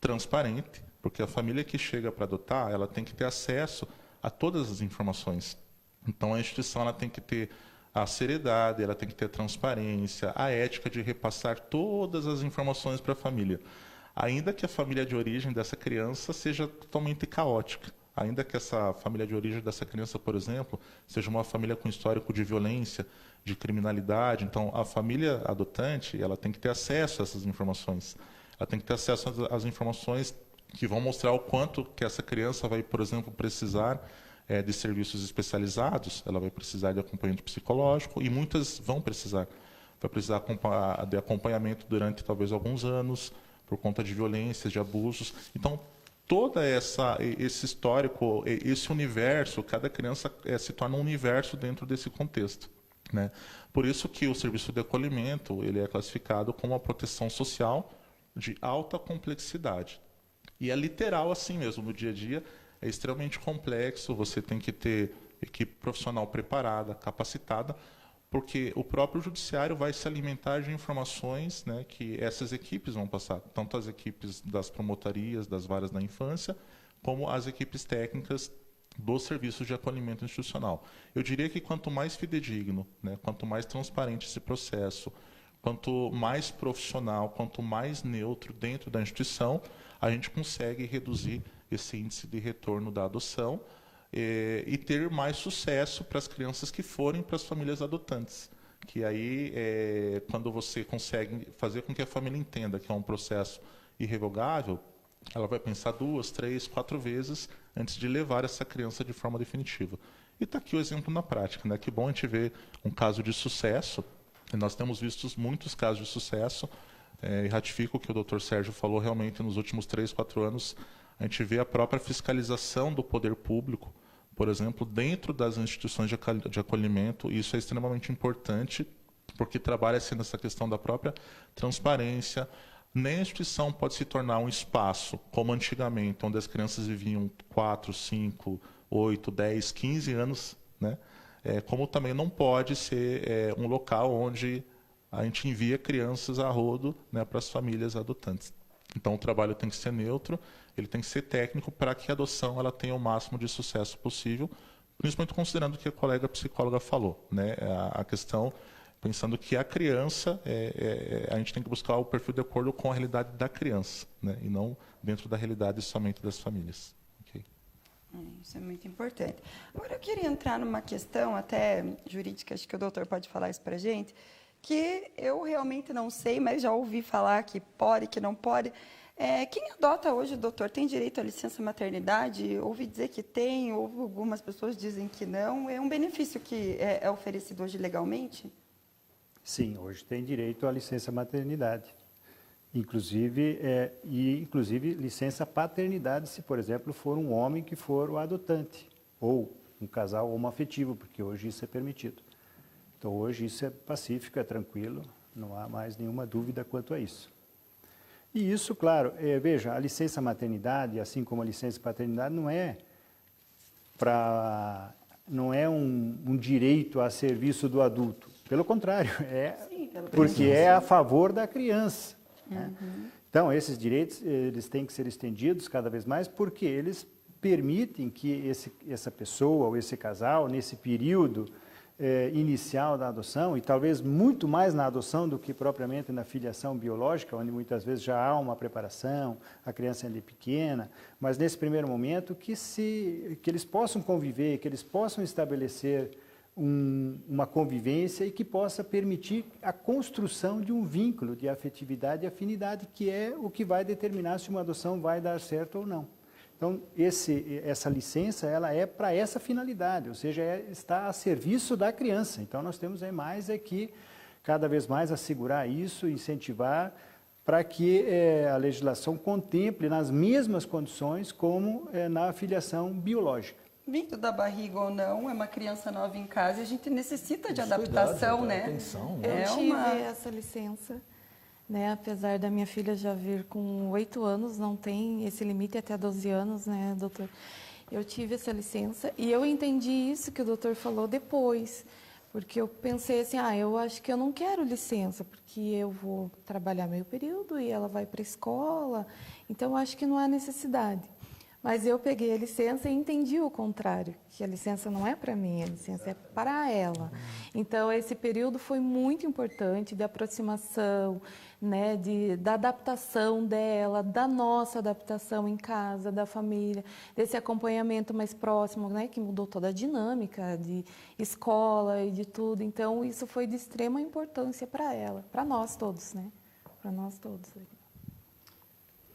transparente, porque a família que chega para adotar, ela tem que ter acesso a todas as informações. Então, a instituição ela tem que ter a seriedade, ela tem que ter a transparência, a ética de repassar todas as informações para a família. Ainda que a família de origem dessa criança seja totalmente caótica. Ainda que essa família de origem dessa criança, por exemplo, seja uma família com histórico de violência, de criminalidade, então a família adotante ela tem que ter acesso a essas informações. Ela tem que ter acesso às informações que vão mostrar o quanto que essa criança vai, por exemplo, precisar de serviços especializados, ela vai precisar de acompanhamento psicológico, e muitas vão precisar. Vai precisar de acompanhamento durante talvez alguns anos, por conta de violências, de abusos. Então, todo esse histórico, esse universo, cada criança se torna um universo dentro desse contexto. né? Por isso que o serviço de acolhimento ele é classificado como uma proteção social de alta complexidade. E é literal assim mesmo, no dia a dia é extremamente complexo, você tem que ter equipe profissional preparada, capacitada, porque o próprio judiciário vai se alimentar de informações, né, que essas equipes vão passar, tanto as equipes das promotorias, das varas da infância, como as equipes técnicas dos serviços de acolhimento institucional. Eu diria que quanto mais fidedigno, né, quanto mais transparente esse processo, quanto mais profissional, quanto mais neutro dentro da instituição, a gente consegue reduzir esse índice de retorno da adoção e ter mais sucesso para as crianças que forem para as famílias adotantes. Que aí, quando você consegue fazer com que a família entenda que é um processo irrevogável, ela vai pensar 2, 3, 4 vezes antes de levar essa criança de forma definitiva. E está aqui o exemplo na prática, né? Que bom a gente ver um caso de sucesso. E nós temos visto muitos casos de sucesso. E ratifico o que o Dr. Sérgio falou, realmente nos últimos 3, 4 anos, a gente vê a própria fiscalização do poder público, por exemplo, dentro das instituições de acolhimento. E isso é extremamente importante, porque trabalha-se nessa questão da própria transparência. Nem a instituição pode se tornar um espaço, como antigamente, onde as crianças viviam 4, 5, 8, 10, 15 anos, né? Como também não pode ser um local onde a gente envia crianças a rodo, né, para as famílias adotantes. Então o trabalho tem que ser neutro, ele tem que ser técnico para que a adoção ela tenha o máximo de sucesso possível, principalmente considerando o que a colega psicóloga falou, né? A questão, pensando que a criança, a gente tem que buscar o perfil de acordo com a realidade da criança, né? E não dentro da realidade somente das famílias. Okay.
Isso é muito importante. Agora eu queria entrar numa questão até jurídica, acho que o doutor pode falar isso para a gente, que eu realmente não sei, mas já ouvi falar que pode, que não pode. Quem adota hoje, doutor, tem direito à licença maternidade? Ouvi dizer que tem, algumas pessoas dizem que não. É um benefício que é oferecido hoje legalmente?
Sim, hoje tem direito à licença maternidade. Inclusive licença paternidade, se, por exemplo, for um homem que for o adotante, ou um casal homoafetivo, porque hoje isso é permitido. Então, hoje isso é pacífico, é tranquilo, não há mais nenhuma dúvida quanto a isso. E isso, claro, veja, a licença maternidade, assim como a licença paternidade, não é um direito a serviço do adulto. Pelo contrário, porque é a favor da criança. Né? Então, esses direitos eles têm que ser estendidos cada vez mais, porque eles permitem que essa pessoa ou esse casal, nesse período inicial da adoção, e talvez muito mais na adoção do que propriamente na filiação biológica, onde muitas vezes já há uma preparação, a criança ainda é pequena, mas nesse primeiro momento que eles possam conviver, que eles possam estabelecer uma convivência e que possa permitir a construção de um vínculo de afetividade e afinidade, que é o que vai determinar se uma adoção vai dar certo ou não. Então, essa licença ela é para essa finalidade, ou seja, está a serviço da criança. Então, nós temos que cada vez mais assegurar isso, incentivar, para que a legislação contemple nas mesmas condições como na filiação biológica.
Vindo da barriga ou não, é uma criança nova em casa e a gente necessita de adaptação, né?
Atenção,
né? Eu tive essa licença, né? Apesar da minha filha já vir com 8 anos, não tem esse limite até 12 anos, né, doutor? Eu tive essa licença e eu entendi isso que o doutor falou depois, porque eu pensei assim, eu acho que eu não quero licença, porque eu vou trabalhar meio período e ela vai para a escola, então eu acho que não há necessidade. Mas eu peguei a licença e entendi o contrário, que a licença não é para mim, a licença é para ela. Então, esse período foi muito importante de aproximação, né, da adaptação dela, da nossa adaptação em casa, da família, desse acompanhamento mais próximo, né, que mudou toda a dinâmica de escola e de tudo. Então, isso foi de extrema importância para ela, para nós todos, né? Para nós todos.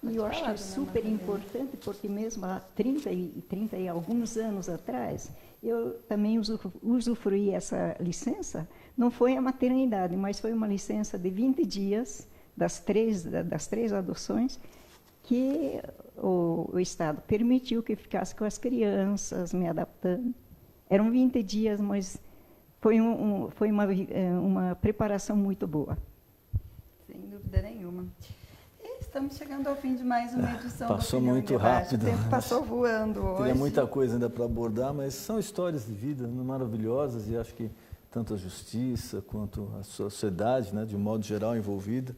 E eu acho que é super importante, porque mesmo há 30 e alguns anos atrás, eu também usufruí essa licença, não foi a maternidade, mas foi uma licença de 20 dias, das três adoções, que o Estado permitiu que eu ficasse com as crianças, me adaptando. Eram 20 dias, mas foi uma preparação muito boa.
Sem dúvida nenhuma. E estamos chegando ao fim de mais uma edição do
Passou
Opinião em
muito
Debate.
rápido.
O tempo passou voando hoje.
Teria muita coisa ainda para abordar, mas são histórias de vida maravilhosas e acho que tanto a justiça quanto a sociedade, né, de um modo geral envolvida,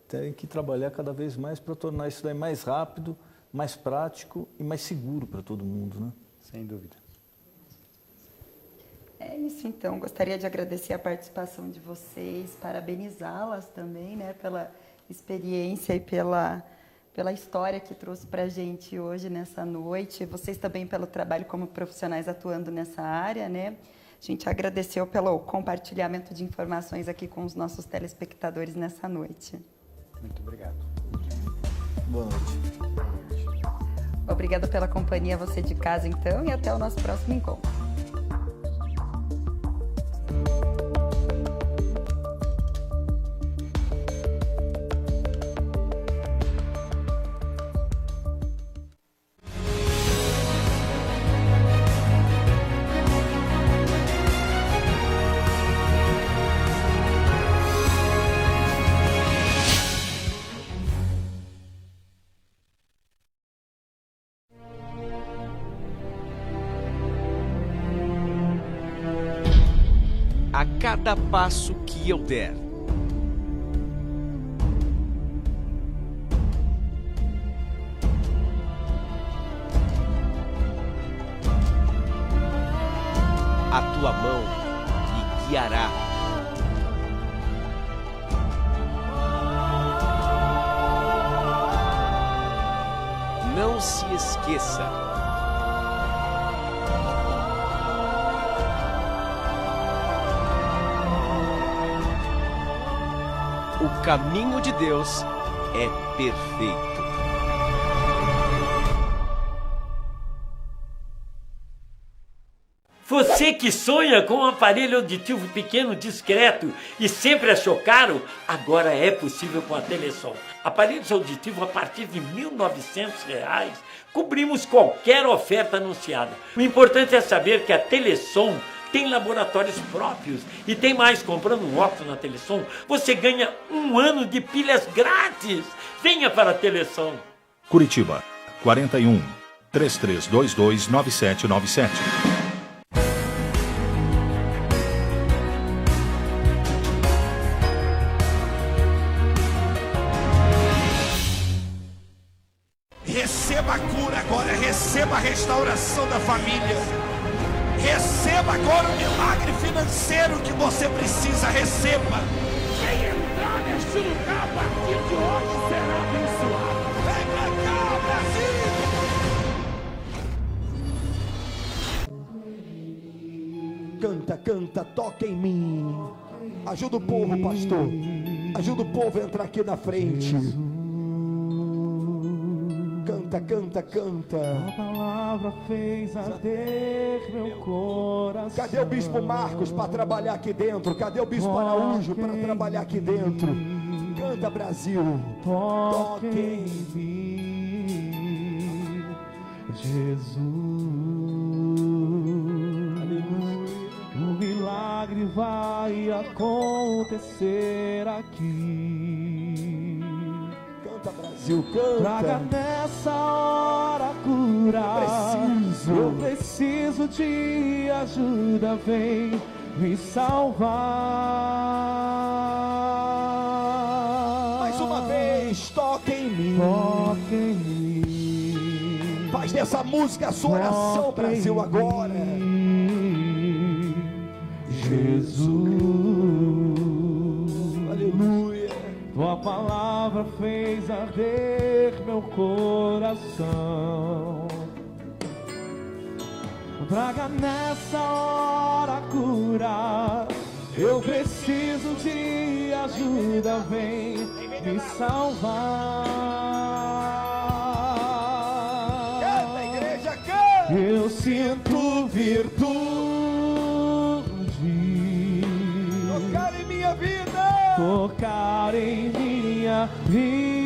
tem que trabalhar cada vez mais para tornar isso daí mais rápido, mais prático e mais seguro para todo mundo, né?
Sem dúvida.
É isso, então. Gostaria de agradecer a participação de vocês, parabenizá-las também, né, pela experiência e pela história que trouxe para a gente hoje, nessa noite. Vocês também pelo trabalho como profissionais atuando nessa área, né? A gente agradeceu pelo compartilhamento de informações aqui com os nossos telespectadores nessa noite.
Muito obrigado.
Boa noite.
Obrigada pela companhia, você de casa, então, e até o nosso próximo encontro.
A cada passo que eu der, a tua mão me guiará. Não se esqueça. O caminho de Deus é perfeito.
Você que sonha com um aparelho auditivo pequeno, discreto e sempre achou caro, agora é possível com a Telesom. Aparelhos auditivos a partir de R$ 1.900, cobrimos qualquer oferta anunciada. O importante é saber que a Telesom tem laboratórios próprios e tem mais, comprando um óculos na Telesom, você ganha 1 ano de pilhas grátis. Venha para a Telesom.
Curitiba, 41 3322 9797.
Receba a cura agora, receba a restauração da família. Receba agora o milagre financeiro que você precisa, receba. Quem entrar neste lugar a partir de hoje será abençoado. Vem pra cá, Brasil!
Canta, canta, toca em mim. Ajuda o povo, pastor. Ajuda o povo a entrar aqui na frente. Canta, canta, canta.
A palavra fez arder meu coração.
Cadê o bispo Marcos para trabalhar aqui dentro? Cadê o bispo Araújo para trabalhar aqui dentro? Canta, Brasil.
Toque em mim, Jesus. Aleluia. O milagre vai acontecer aqui.
Brasil, canta.
Traga nessa hora cura. Eu preciso de ajuda, vem me salvar.
Mais uma vez, toque em mim.
Toque em mim.
Faz dessa música a sua oração, Brasil, agora.
Jesus.
Aleluia.
Tua palavra fez arder meu coração. Traga nessa hora cura. Eu preciso de ajuda, vem me salvar.
Canta, igreja, canta.
Eu sinto virtude
tocar em minha vida.
Tocar em minha vida.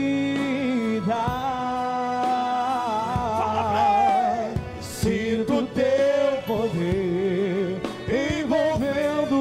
Sinto teu poder envolvendo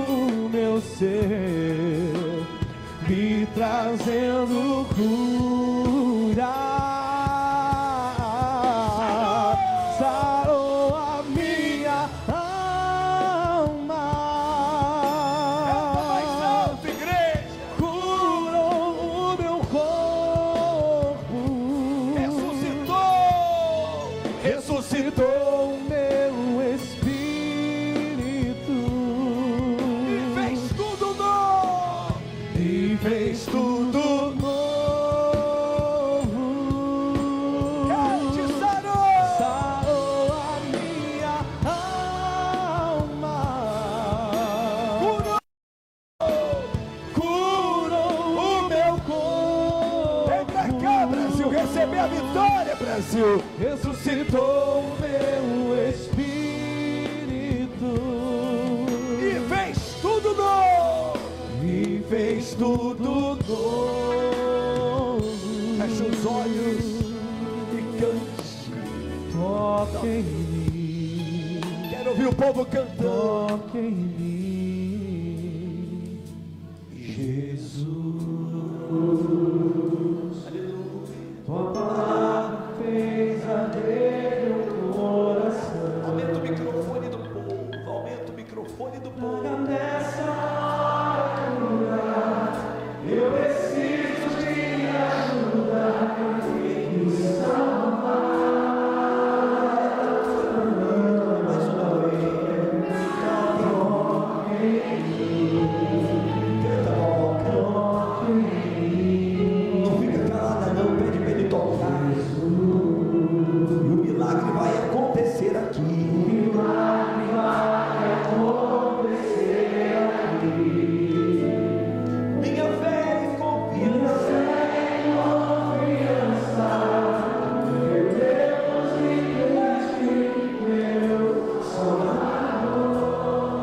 a vitória, Brasil.
ressuscitou o meu espírito
E fez tudo novo.
e fez tudo novo.
Fecha os olhos e cante.
Toque em mim,
Quero ouvir o povo cantando.
toque em mim, Jesus. Tua palavra fez arder meu coração.
Aumenta o microfone do povo. Aumenta o microfone do povo.
Nessa hora eu preciso de ajuda e me salvar. Mais uma vez, toque em mim, toque em mim.
Não fica calada não, pede pra ele tocar. E o milagre vai acontecer aqui.
Milagre vai acontecer aqui.
Minha fé e confiança.
Meu Deus e meu Salvador.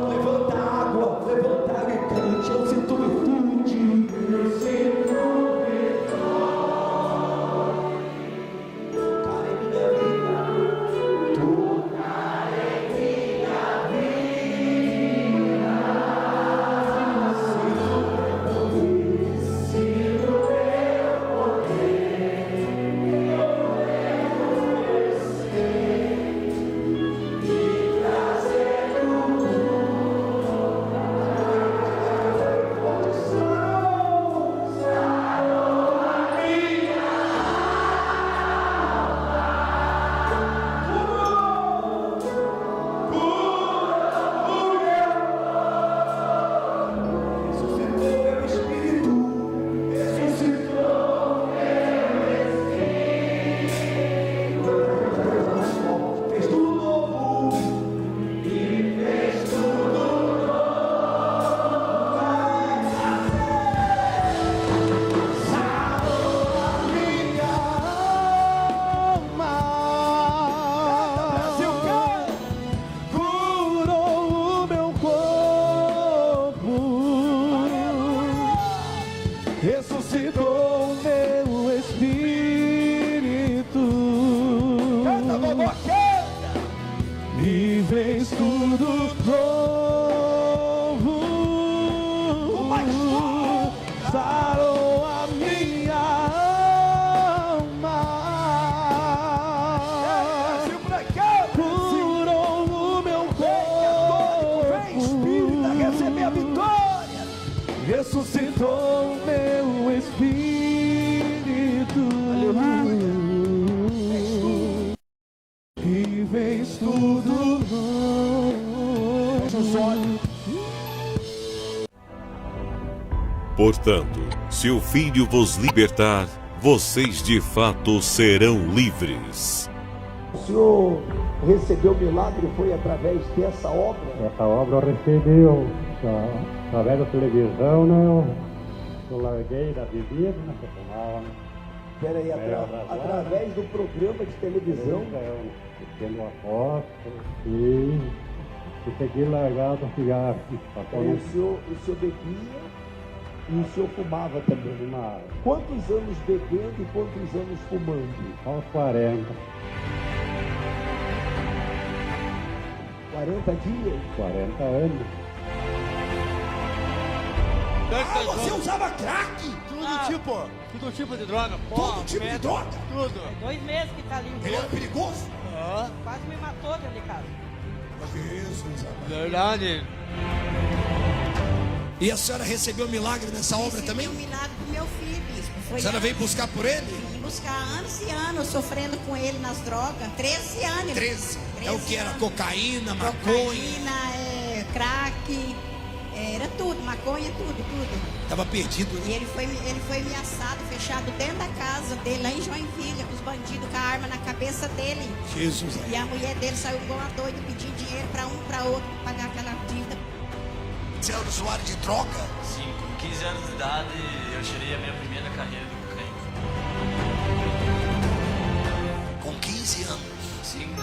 Levanta água e cante. Eu sinto virtude.
Eu sinto
Tocar em minha vida.
tocar em minha vida. Sinto eu poder e trazer
Ressuscitou meu espírito.
ressuscitou
Fez tudo novo.
e fez tudo sarou a minha alma.
Brasil, canta.
Curou o meu corpo, ressuscitou o meu espírito
Canta, vovó, canta.
e fez tudo novo.
Mais forte.
Sarou a minha alma.
Brasil, pra cá, Brasil.
Curou o meu
Vem, espírito, a receber a vitória.
ressuscitou o meu espírito.
Aleluia.
E fez tudo novo.
Fecha os olhos.
Portanto, se o Filho vos libertar, vocês de fato serão livres.
O senhor recebeu o milagre foi através dessa obra?
Essa obra eu recebi através da televisão, né? Eu larguei da bebida, né? Que eu tomava, né?
Peraí, através do programa de televisão?
Tendo uma foto e segui largado o cigarro.
O senhor bebia e o senhor fumava também?
Fumava.
Quantos anos bebendo e quantos anos fumando?
Aos 40.
40 dias?
40 anos.
Ah, você usava crack?
Tudo tipo de droga.
Todo tipo de droga?
Tudo.
2 meses que tá ali.
Ele era perigoso?
Quase me matou dentro de casa.
Jesus,
Verdade.
E a senhora recebeu milagre nessa obra também?
Recebi o milagre do meu filho, bispo.
A senhora veio buscar por ele?
Vim buscar anos e anos, sofrendo com ele nas drogas. 13 anos.
13. É o que era cocaína, maconha?
Cocaína, crack, era tudo, maconha, tudo.
Tava perdido, né?
E ele foi ameaçado, fechado dentro da casa dele, lá em Joinville, com os bandidos com a arma na cabeça dele.
Jesus.
E a mulher dele saiu igual uma doida, pedindo dinheiro para um, para outro, pra pagar aquela dívida.
Você era usuário de droga?
Sim, com 15 anos de idade eu tirei a minha primeira carreira de cocaína.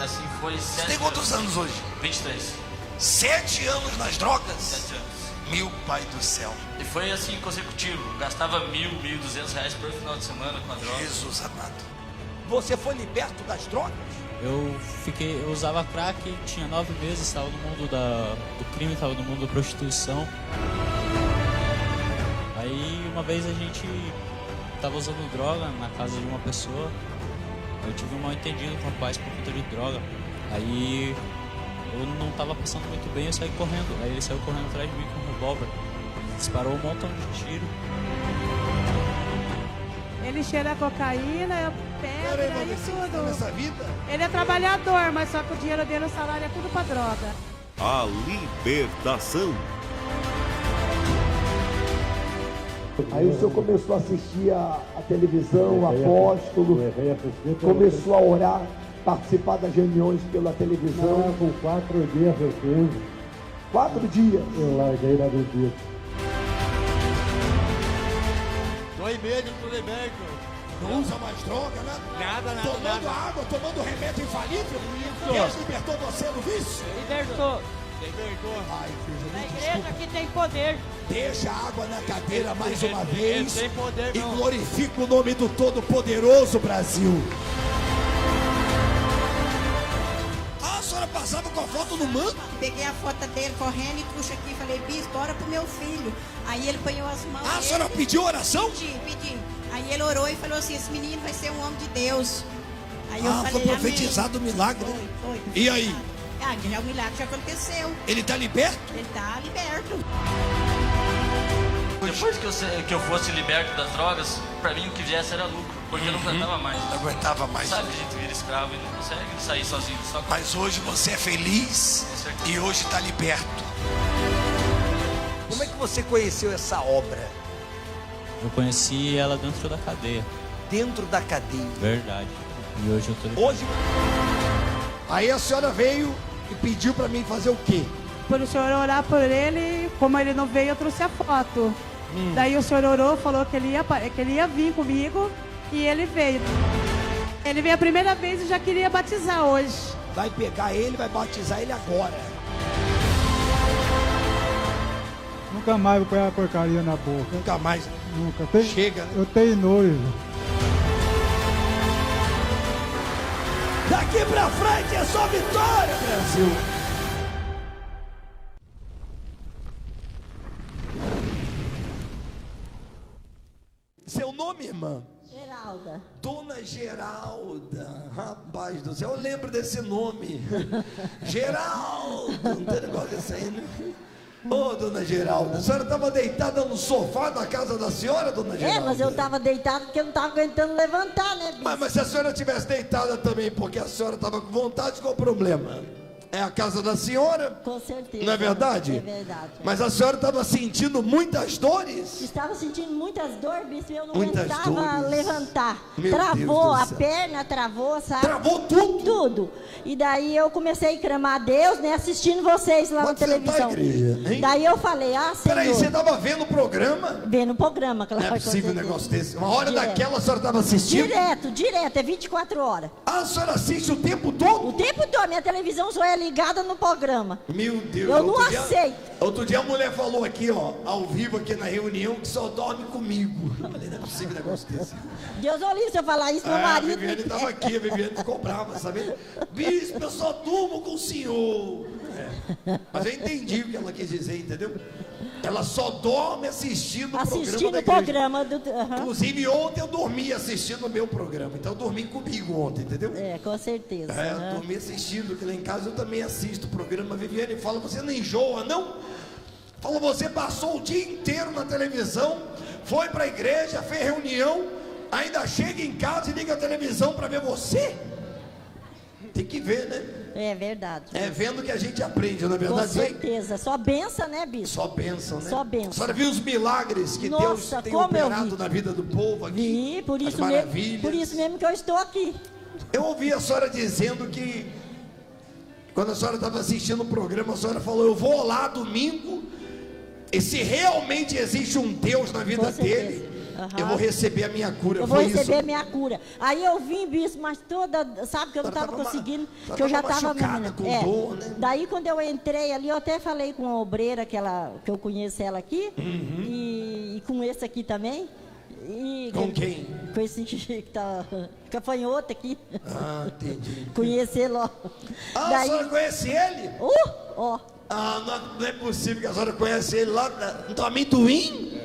Assim foi 7
Você tem quantos anos hoje?
23.
7 anos nas drogas?
7 anos.
Meu pai do céu.
E foi assim consecutivo. Gastava R$1.000, R$1.200 por final de semana com a droga.
Jesus amado. Você foi liberto das drogas?
Eu usava crack, tinha 9 meses, estava no mundo do crime, estava no mundo da prostituição. Aí uma vez a gente estava usando droga na casa de uma pessoa. Eu tive um mal entendido com o rapaz por conta de droga. Aí eu não estava passando muito bem, eu saí correndo. Aí ele saiu correndo atrás de mim com um revólver. Disparou um montão de tiro.
Ele cheira cocaína, pedra e tudo.
Nessa vida?
Ele é trabalhador, mas só que o dinheiro dele, o salário é tudo pra droga.
A libertação.
Aí o senhor começou a assistir a televisão, o apóstolo, começou a orar, participar das reuniões pela televisão.
Não, com 4 dias eu fiz.
4 dias?
Eu larguei da bebida.
2 meses pro liberto.
Não usa mais droga, né?
Nada.
Tomando água, tomando remédio infalível. Deus libertou você do vício?
Libertou.
Ai, filho,
Na igreja aqui tem poder.
Deixa a água na cadeira mais uma vez
tem poder,
e
não.
glorifica o nome do Todo-Poderoso Brasil. A senhora passava com a foto no manto?
Peguei a foto dele correndo e puxa aqui e falei, bispo, ora pro meu filho. Aí ele apanhou as mãos.
A senhora pediu oração?
Pedi. Aí ele orou e falou assim, esse menino vai ser um homem de Deus. Aí eu falei,
foi profetizado o milagre.
Foi.
E aí?
O milagre já aconteceu.
Ele tá liberto?
Ele tá liberto.
Depois que eu fosse liberto das drogas, pra mim o que viesse era lucro, porque eu não aguentava mais.
Não aguentava mais.
Sabe, a gente vira escravo e não consegue sair sozinho. Só com...
Mas hoje você é feliz e hoje está liberto. Como é que você conheceu essa obra?
Eu conheci ela dentro da cadeia.
Dentro da cadeia?
Verdade. E hoje eu tô liberto.
Hoje? Aí a senhora veio e pediu para mim fazer o quê?
Por o senhor orar por ele, como ele não veio, eu trouxe a foto. Daí o senhor orou, falou que ele ia vir comigo e ele veio. Ele veio a primeira vez e já queria batizar hoje.
Vai pegar ele, vai batizar ele agora.
Nunca mais vou pôr a porcaria na boca.
Nunca mais?
Nunca.
Chega.
Eu tenho noivo.
Daqui pra frente é só vitória, Brasil. Seu nome, irmã?
Geralda.
Dona Geralda. Rapaz do céu, eu lembro desse nome. Geralda. Não tem negócio desse aí, né? Ô, dona Geralda, a senhora estava deitada no sofá da casa da senhora, dona Geralda?
Mas eu estava deitada porque eu não estava aguentando levantar, né, bicho?
Mas se a senhora tivesse deitada também porque a senhora estava com vontade, qual o problema? É a casa da senhora?
Com certeza.
Não é verdade?
É verdade.
Mas a senhora estava sentindo muitas dores?
Estava sentindo muitas dores, bicho, eu não
Muitas
aguentava
dores.
levantar.
Meu
Travou,
Deus do
a
céu.
perna travou, sabe?
Travou tudo?
Tudo. E daí eu comecei a clamar a Deus, né, assistindo vocês lá na televisão.
igreja, hein?
Daí eu falei, Senhor.
Peraí, você estava vendo o programa?
Vendo o programa, claro.
Não é possível um negócio desse. Uma hora
Direto.
daquela a senhora estava assistindo?
Direto, é 24 horas.
A senhora assiste o tempo todo?
O tempo todo, minha televisão só é ligada no programa.
Meu Deus.
Eu não
outro dia-
aceito.
Outro dia a mulher falou aqui, ó, ao vivo aqui na reunião, que só dorme comigo. Eu falei, não é possível um negócio desse.
Deus olhe se eu falar isso, meu
A
marido.
Viviane estava aqui, a Viviane ficou brava, sabe? Bispo, eu só durmo com o senhor. Mas eu entendi o que ela quis dizer, entendeu? Ela só dorme assistindo o
Assistindo
programa da
o
igreja.
programa do. Aham.
Inclusive ontem eu dormi assistindo o meu programa, então eu dormi comigo ontem, entendeu?
É, com certeza.
É, eu
aham.
dormi assistindo, que lá em casa eu também assisto o programa. A Viviane fala, você não enjoa, não? Fala, você passou o dia inteiro na televisão, foi para a igreja, fez reunião, ainda chega em casa e liga a televisão para ver você? Tem que ver, né?
É verdade.
É vendo que a gente aprende, não é verdade?
Com certeza. Só benção, né, bispo?
Só bênção, né?
Só bênção.
A senhora viu os milagres que
Nossa,
Deus tem
como eu
operado
vi.
na vida do povo aqui?
Vi, por
As
isso, mesmo,
maravilhas.
por isso mesmo que eu estou aqui.
Eu ouvi a senhora dizendo que quando a senhora estava assistindo o programa, a senhora falou, eu vou lá domingo, e se realmente existe um Deus na vida dele, eu vou receber a minha cura.
Eu vou receber a minha cura. Aí eu vim, bispo, mas toda, sabe, que eu não estava conseguindo, que eu já estava
com dor, né?
Daí quando eu entrei ali, eu até falei com a obreira, que eu conheço ela aqui, e com esse aqui também.
Com quem?
Com esse que tá gafanhoto aqui.
Ah, entendi.
Conhecer logo.
Ah, a senhora conhece ele?
Ó.
Ah, não é possível que a senhora conhece ele lá no amendoim?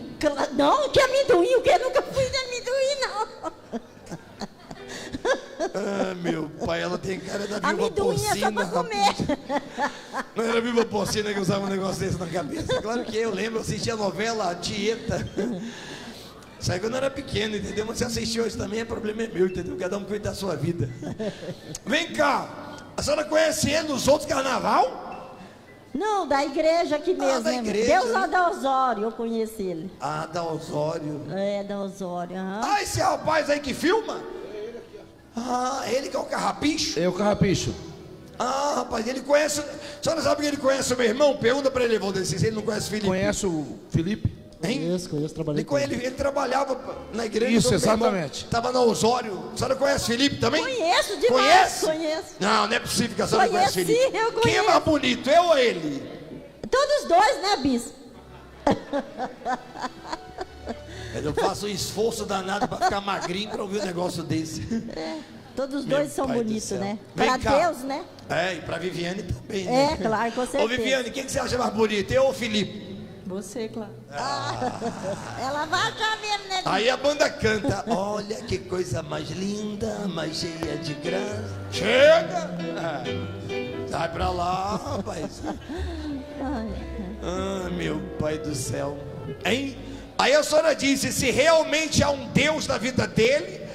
Não, que amendoim, o que? Eu nunca fui de amendoim, não.
Ah, meu pai, ela tem cara da viúva
amendoim
porcina.
É só pra comer.
Não era a viúva porcina que usava um negócio desse na cabeça. Claro que eu lembro, eu assistia a novela Tieta. Isso aí quando eu era pequeno, entendeu? Mas você assistiu hoje também, problema é meu, entendeu? Cada um cuida da sua vida. Vem cá, a senhora conhece ele nos outros carnaval?
Não, da igreja aqui mesmo.
Da igreja.
Deus lá da Osório, eu conheci ele.
Ah, da Osório.
É, da Osório.
Ah, esse rapaz aí que filma? Ah, ele que é o Carrapicho?
É o Carrapicho.
Ah, rapaz, ele conhece... A senhora sabe que ele conhece o meu irmão? Pergunta pra ele, Valdeci, se ele não conhece o Felipe.
Conhece o Felipe?
Conheço, trabalhei com ele. Ele trabalhava na igreja.
Isso, exatamente.
Estava na Osório. A senhora conhece Felipe também?
Conheço demais. Conheço.
Não é possível que a senhora conhece Felipe.
Sim, eu conheço.
Quem é mais bonito, eu ou ele?
Todos dois, né, bispo?
Eu faço um esforço danado para ficar magrinho para ouvir um negócio desse.
Todos dois são bonitos, né?
Para
Deus, né?
E para Viviane também, né?
É, claro, com certeza.
Ô, Viviane, quem que você acha mais bonito, eu ou Felipe?
Você, claro. Ela vai achar mesmo, né?
Aí a banda canta, olha que coisa mais linda, mais cheia de graça. Chega! Sai pra lá, rapaz. Ah, meu pai do céu. Hein? Aí a senhora disse, se realmente há um Deus na vida dele,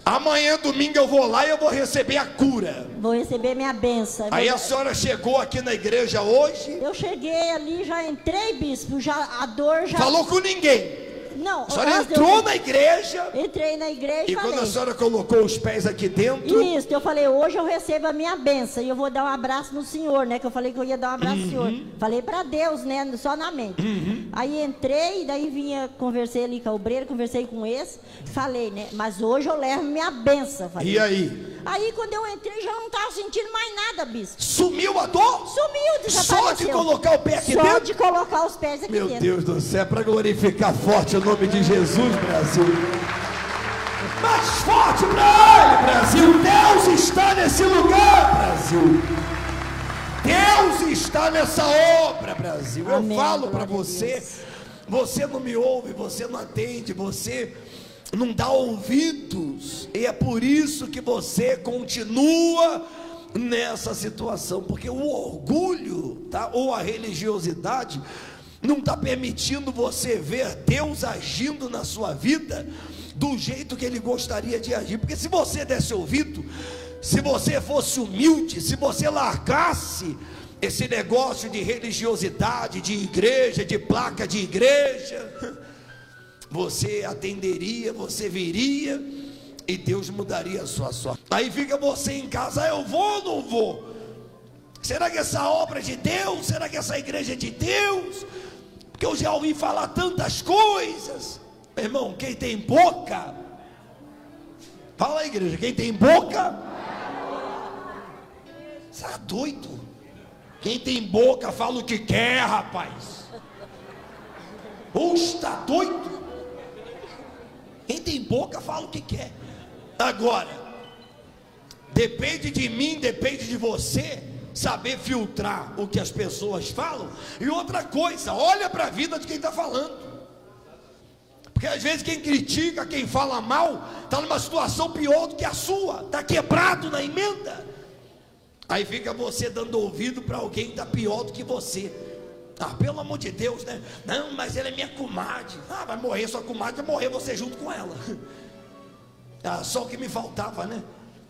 amanhã, domingo, eu vou lá e eu vou receber a cura.
Vou receber minha bênção.
Aí a senhora chegou aqui na igreja hoje?
Eu cheguei ali, já entrei, bispo, a dor já...
Falou com ninguém?
Não.
A senhora entrou na igreja?
Entrei na igreja
e falei. Quando a senhora colocou os pés aqui dentro?
Isso, eu falei, hoje eu recebo a minha bênção e eu vou dar um abraço no senhor, né? Que eu falei que eu ia dar um abraço no senhor. Falei pra Deus, né? Só na mente. Aí entrei, daí conversei ali com a obreira, conversei com esse, falei, né? Mas hoje eu levo minha bênção. Falei.
E aí?
Aí quando eu entrei já não estava sentindo mais nada, bispo.
Sumiu a dor?
Sumiu, desapareceu.
Só de colocar o pé aqui dentro?
Só de colocar os pés aqui
dentro.
Meu
Deus do céu, para glorificar forte o nome de Jesus, Brasil. Mais forte para ele, Brasil. Deus está nesse lugar, Brasil. Deus está nessa obra, Brasil. Eu falo para você, você não me ouve, você não atende, você não dá ouvidos, e é por isso que você continua nessa situação, porque o orgulho, tá? Ou a religiosidade não está permitindo você ver Deus agindo na sua vida do jeito que Ele gostaria de agir. Porque se você desse ouvido, se você fosse humilde, se você largasse esse negócio de religiosidade, de igreja, de placa de igreja, você atenderia, você viria e Deus mudaria a sua sorte. Aí fica você em casa, eu vou ou não vou? Será que essa obra é de Deus? Será que essa igreja é de Deus? Porque eu já ouvi falar tantas coisas. Meu irmão, quem tem boca, fala aí, igreja, quem tem boca, você é doido? Quem tem boca fala o que quer, rapaz. Ou está doido? Quem tem boca fala o que quer. Agora, depende de mim, depende de você saber filtrar o que as pessoas falam. E outra coisa, olha para a vida de quem está falando. Porque às vezes quem critica, quem fala mal, está numa situação pior do que a sua, está quebrado na emenda. Aí fica você dando ouvido para alguém que está pior do que você. Ah, pelo amor de Deus, né? Não, mas ela é minha comadre. Ah, vai morrer sua comadre, vai morrer você junto com ela. Ah, só o que me faltava, né?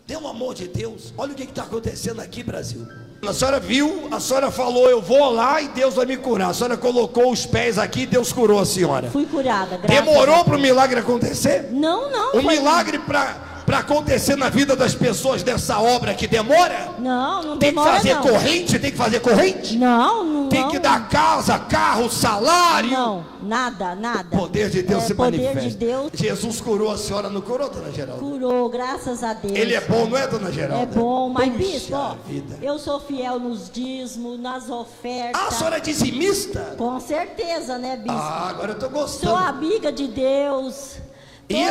Pelo amor de Deus, olha o que está acontecendo aqui, Brasil. A senhora viu, a senhora falou, eu vou lá e Deus vai me curar. A senhora colocou os pés aqui e Deus curou a senhora.
Fui curada, graças a Deus.
Demorou para o milagre acontecer?
Não.
O milagre para acontecer na vida das pessoas dessa obra que demora?
Não
tem
demora.
Tem que fazer corrente? Tem que fazer corrente?
Não
tem que dar casa, carro, salário.
Não, nada.
O poder de Deus se
poder
manifesta.
De Deus.
Jesus curou a senhora, não curou, dona Geralda?
Curou, graças a Deus.
Ele é bom, não é, dona Geralda?
É bom, mas
Puxa
bispo, ó,
vida.
eu sou fiel nos dízimos, nas ofertas.
Ah, a senhora é dizimista?
Com certeza, né, bispo?
Ah, agora eu tô gostando.
Sou amiga de Deus.
E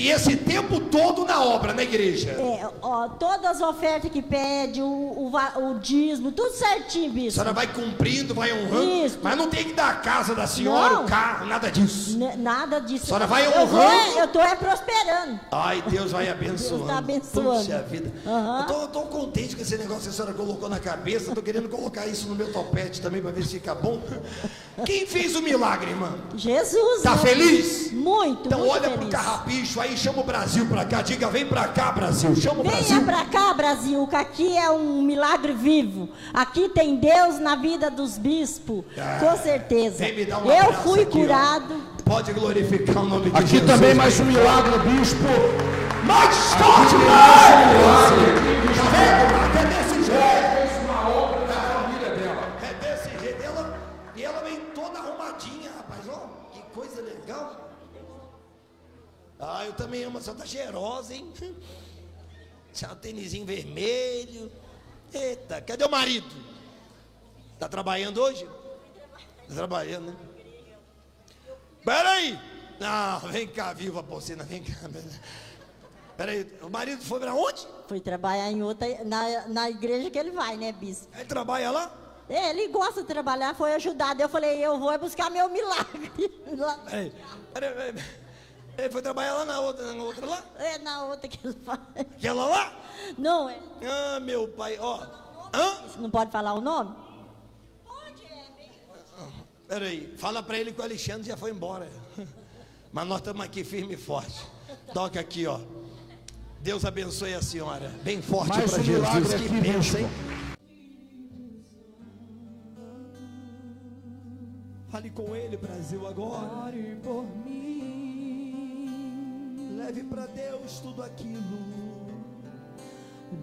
esse tempo todo na obra, na igreja?
Ó, todas as ofertas que pede, o dízimo, tudo certinho, bispo.
A senhora vai cumprindo, vai honrando.
Isso.
Mas não tem que dar a casa da senhora,
Não.
o carro, nada disso.
Nada disso.
A senhora vai honrando.
Eu tô prosperando.
Ai, Deus vai abençoando.
Deus tá abençoando.
Puxa vida. Eu tô contente com esse negócio que a senhora colocou na cabeça. Tô querendo colocar isso no meu topete também para ver se fica bom. Quem fez o milagre, irmã?
Jesus.
Tá feliz?
Muito,
então
muito
olha
feliz.
pro carrapicho aí, chama o Brasil pra cá. Diga, vem pra cá, Brasil. Chama o Brasil.
Venha pra cá, Brasil, que aqui é um milagre vivo. Aqui tem Deus na vida dos bispos, com certeza.
Vem me dar um
Eu
abraço
fui
aqui,
curado.
ó. Pode glorificar o nome de
Aqui
Jesus.
também mais um milagre, bispo.
Mais forte, milagre. É desse jeito. É desse jeito. E ela vem toda arrumadinha, rapaz. Ó, que coisa legal. Ah, eu também amo. A senhora tá cheirosa, hein? Esse tênisinho vermelho. Eita, cadê o marido? Tá trabalhando hoje? Tá trabalhando, né? Peraí. Não, vem cá, viva porcina, vem cá. Peraí, o marido foi pra onde?
Foi trabalhar em outra, na igreja que ele vai, né, bispo?
Ele trabalha lá?
Ele gosta de trabalhar, foi ajudado. Eu falei, eu vou buscar meu milagre.
Peraí. Ele foi trabalhar lá na outra lá?
É, na outra que ele faz.
Aquela lá?
Não, é.
Ah, meu pai, ó.
Você não pode falar o nome?
Peraí, fala pra ele que o Alexandre já foi embora. Mas nós estamos aqui firme e forte. Toca aqui, ó. Deus abençoe a senhora. Bem forte
Mais
pra
um
Jesus.
milagre
Que
aqui,
bênção, hein?
bispo.
Fale com ele, Brasil, agora.
Ore por mim.
Leve pra Deus tudo aquilo.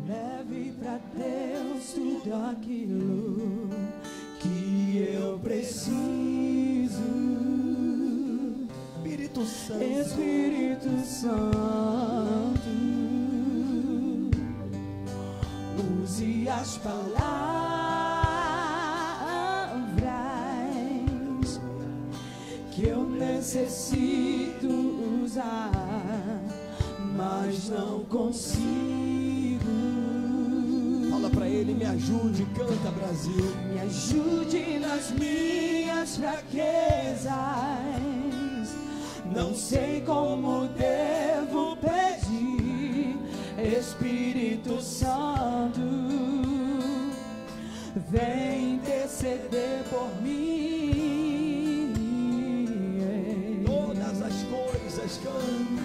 Leve pra Deus tudo aquilo que eu preciso.
Espírito Santo.
Espírito Santo, use as palavras que eu necessito usar, mas não consigo.
Fala pra ele, me ajude, canta, Brasil.
Me ajude nas minhas fraquezas. Não sei como devo pedir. Espírito Santo, vem interceder por mim.
Todas as coisas cantam.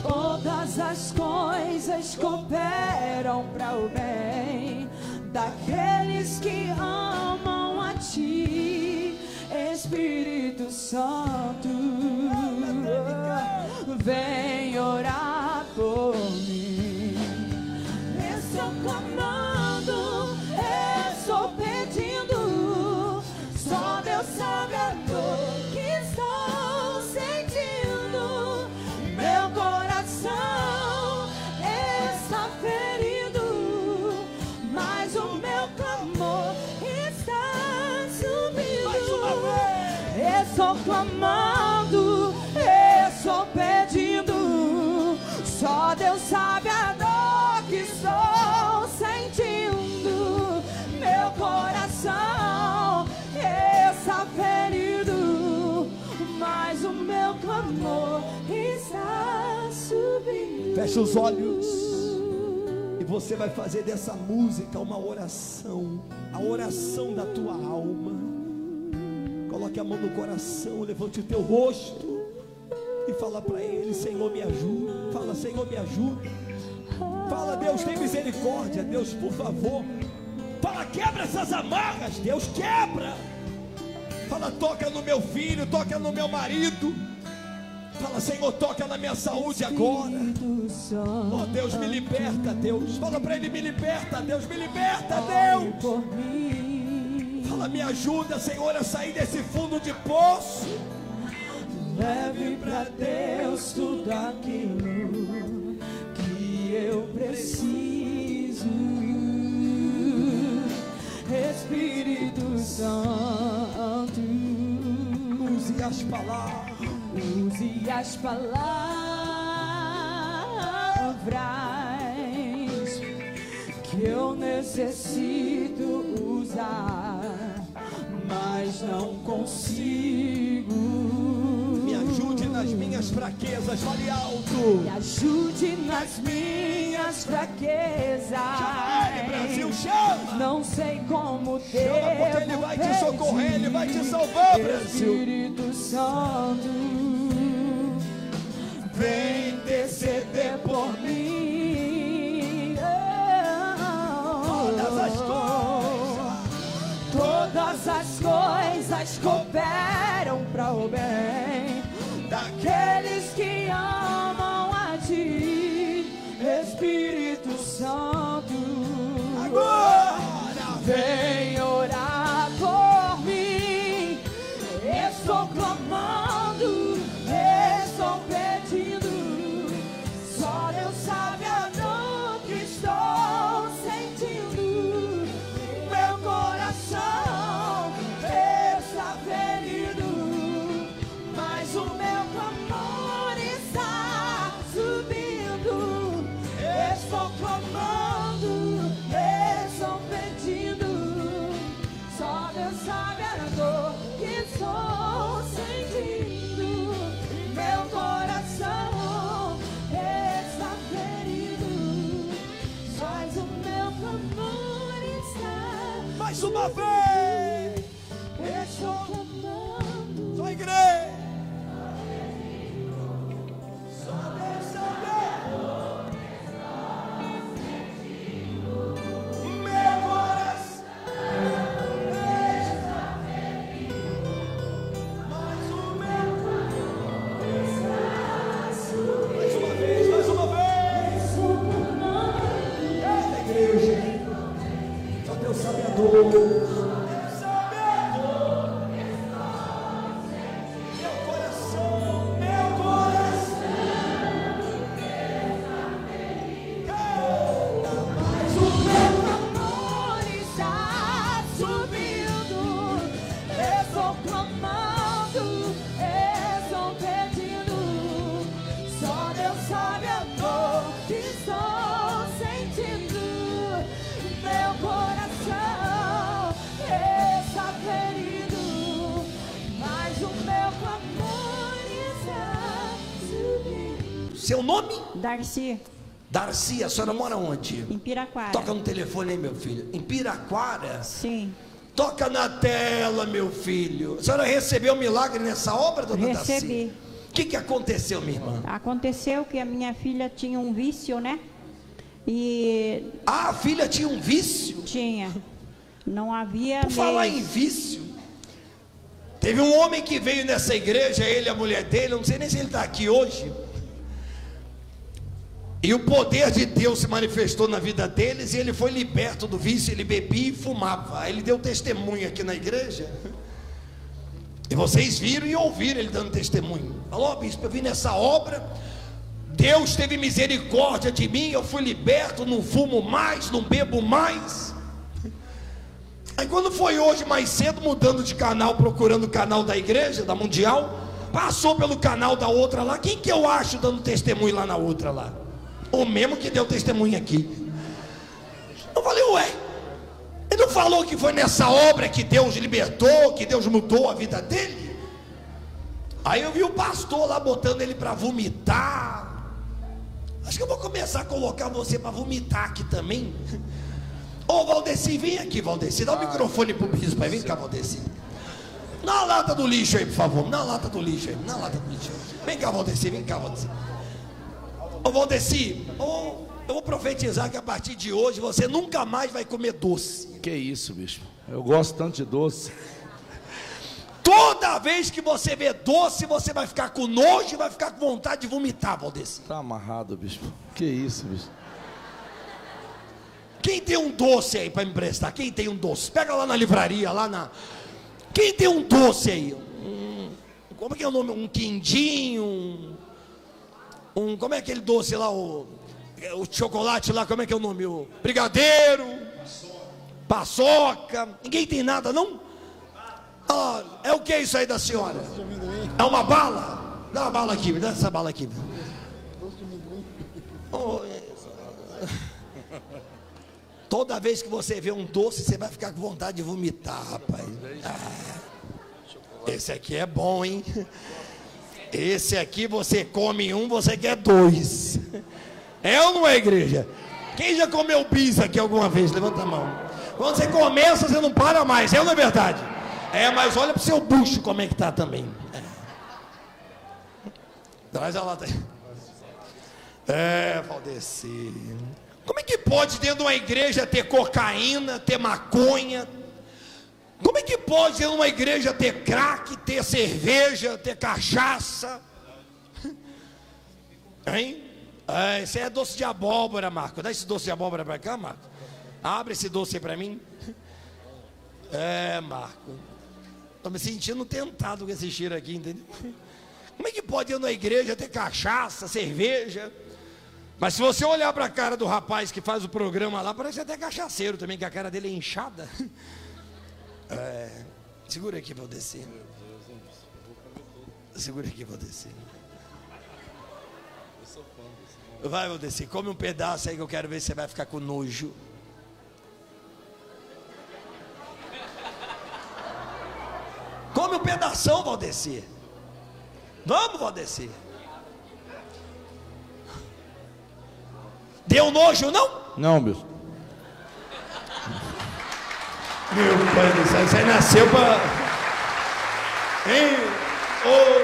Todas as coisas cooperam para o bem daqueles que amam a Ti, Espírito Santo. Vem orar por mim. Estou clamando, estou pedindo. Só Deus sabe a dor que estou sentindo. Meu coração está ferido, mas o meu clamor está subindo. Mais uma vez. Estou clamando, estou pedindo. Só Deus sabe a dor que estou sentindo. Meu coração está ferido, mas o meu clamor está subindo.
Fecha os olhos e você vai fazer dessa música uma oração, a oração da tua alma. Coloque a mão no coração, levante o teu rosto e fala para ele: Senhor, me ajuda. Fala: Senhor, me ajuda. Fala: Deus, tem misericórdia. Deus, por favor. Fala: quebra essas amarras. Deus, quebra. Fala: toca no meu filho, toca no meu marido. Fala: Senhor, toca na minha saúde agora. Oh, Deus, me liberta, Deus. Fala para ele: me liberta, Deus, me liberta, Deus. Fala, me ajuda, Senhor, a sair desse fundo de poço.
Leve pra Deus tudo aquilo que eu preciso. Espírito Santo,
use as palavras.
Use as palavras que eu necessito usar, mas não consigo.
Me ajude nas minhas fraquezas, fale alto.
Me ajude nas minhas fraquezas.
Chama ele, Brasil, chama.
Não sei como devo
chama, porque ele vai te socorrer, ele vai te salvar, Brasil.
Espírito Santo, vem interceder por mim. Todas as coisas cooperam para o bem daqueles que amam a ti, Espírito Santo.
Agora
vem orar por mim. Estou clamando, estou pedindo. Só Deus sabe a dor que estou sentindo. Meu coração está ferido, mas o meu clamor está subindo. Estou clamando, estou pedindo. Só Deus sabe a dor que estou sentindo. Meu coração está ferido, mas o meu clamor está.
Mais uma vez.
Estou clamando.
Só igreja. Seu nome?
Darcy.
Darcy, a senhora mora onde?
Em Piraquara.
Toca no telefone aí, meu filho. Em Piraquara?
Sim.
Toca na tela, meu filho. A senhora recebeu um milagre nessa obra, dona Darcy?
Recebi.
O que aconteceu, minha irmã?
Aconteceu que a minha filha tinha um vício, né? E...
Ah, a filha tinha um vício?
Tinha. Não havia
Por falar em vício, teve um homem que veio nessa igreja, ele e a mulher dele, não sei nem se ele está aqui hoje. E o poder de Deus se manifestou na vida deles e ele foi liberto do vício, ele bebia e fumava. Aí ele deu testemunho aqui na igreja. E vocês viram e ouviram ele dando testemunho. Falou, oh, bispo, eu vim nessa obra, Deus teve misericórdia de mim, eu fui liberto, não fumo mais, não bebo mais. Aí quando foi hoje mais cedo, mudando de canal, procurando o canal da igreja, da Mundial, passou pelo canal da outra lá. Quem que eu acho dando testemunho lá na outra lá? O mesmo que deu testemunho aqui. Eu falei, ué, ele não falou que foi nessa obra que Deus libertou, que Deus mudou a vida dele? Aí eu vi o pastor lá botando ele para vomitar. Acho que eu vou começar a colocar você para vomitar aqui também. Ô Valdeci, vem aqui, Valdeci, dá o microfone pro bispo aí, vem cá, Valdeci. Na lata do lixo aí, por favor, na lata do lixo aí, na lata do lixo. Vem cá, Valdeci, vem cá, Valdeci. Ô Valdeci, eu vou profetizar que a partir de hoje você nunca mais vai comer doce.
Que isso, bispo? Eu gosto tanto de doce.
Toda vez que você vê doce, você vai ficar com nojo e vai ficar com vontade de vomitar, Valdeci.
Tá amarrado, bispo. Que isso, bispo?
Quem tem um doce aí para me emprestar? Quem tem um doce? Pega lá na livraria, Quem tem um doce aí? Como é que é o nome? Um quindinho? Como é aquele doce lá? O chocolate lá, como é que é o nome? O brigadeiro? Paçoca? Ninguém tem nada, não? Ah, é o que isso aí da senhora? É uma bala? Dá uma bala aqui, me dá essa bala aqui. Toda vez que você vê um doce, você vai ficar com vontade de vomitar, rapaz. Esse aqui é bom, hein? Esse aqui você come um, você quer dois. É ou não é, igreja? Quem já comeu bis aqui alguma vez? Levanta a mão. Quando você começa, você não para mais. É ou não é verdade? Mas olha pro seu bucho como é que tá também. Traz ela. Valdeci. Como é que pode dentro de uma igreja ter cocaína, ter maconha? Como é que pode dentro de uma igreja ter crack, ter cerveja, ter cachaça? Hein? Esse é doce de abóbora, Marco. Dá esse doce de abóbora para cá, Marco. Abre esse doce aí para mim. Marco. Estou me sentindo tentado com esse cheiro aqui, entendeu? Como é que pode dentro da igreja ter cachaça, cerveja? Mas se você olhar para a cara do rapaz que faz o programa lá, parece até cachaceiro também, que a cara dele é inchada. Segura aqui, Valdeci. Segura aqui, Valdeci. Vai, Valdeci, come um pedaço aí que eu quero ver se você vai ficar com nojo. Come um pedação, Valdeci. Vamos, Valdeci. Deu nojo, não?
Não, bicho.
Meu pai do céu, você nasceu pra... Hein?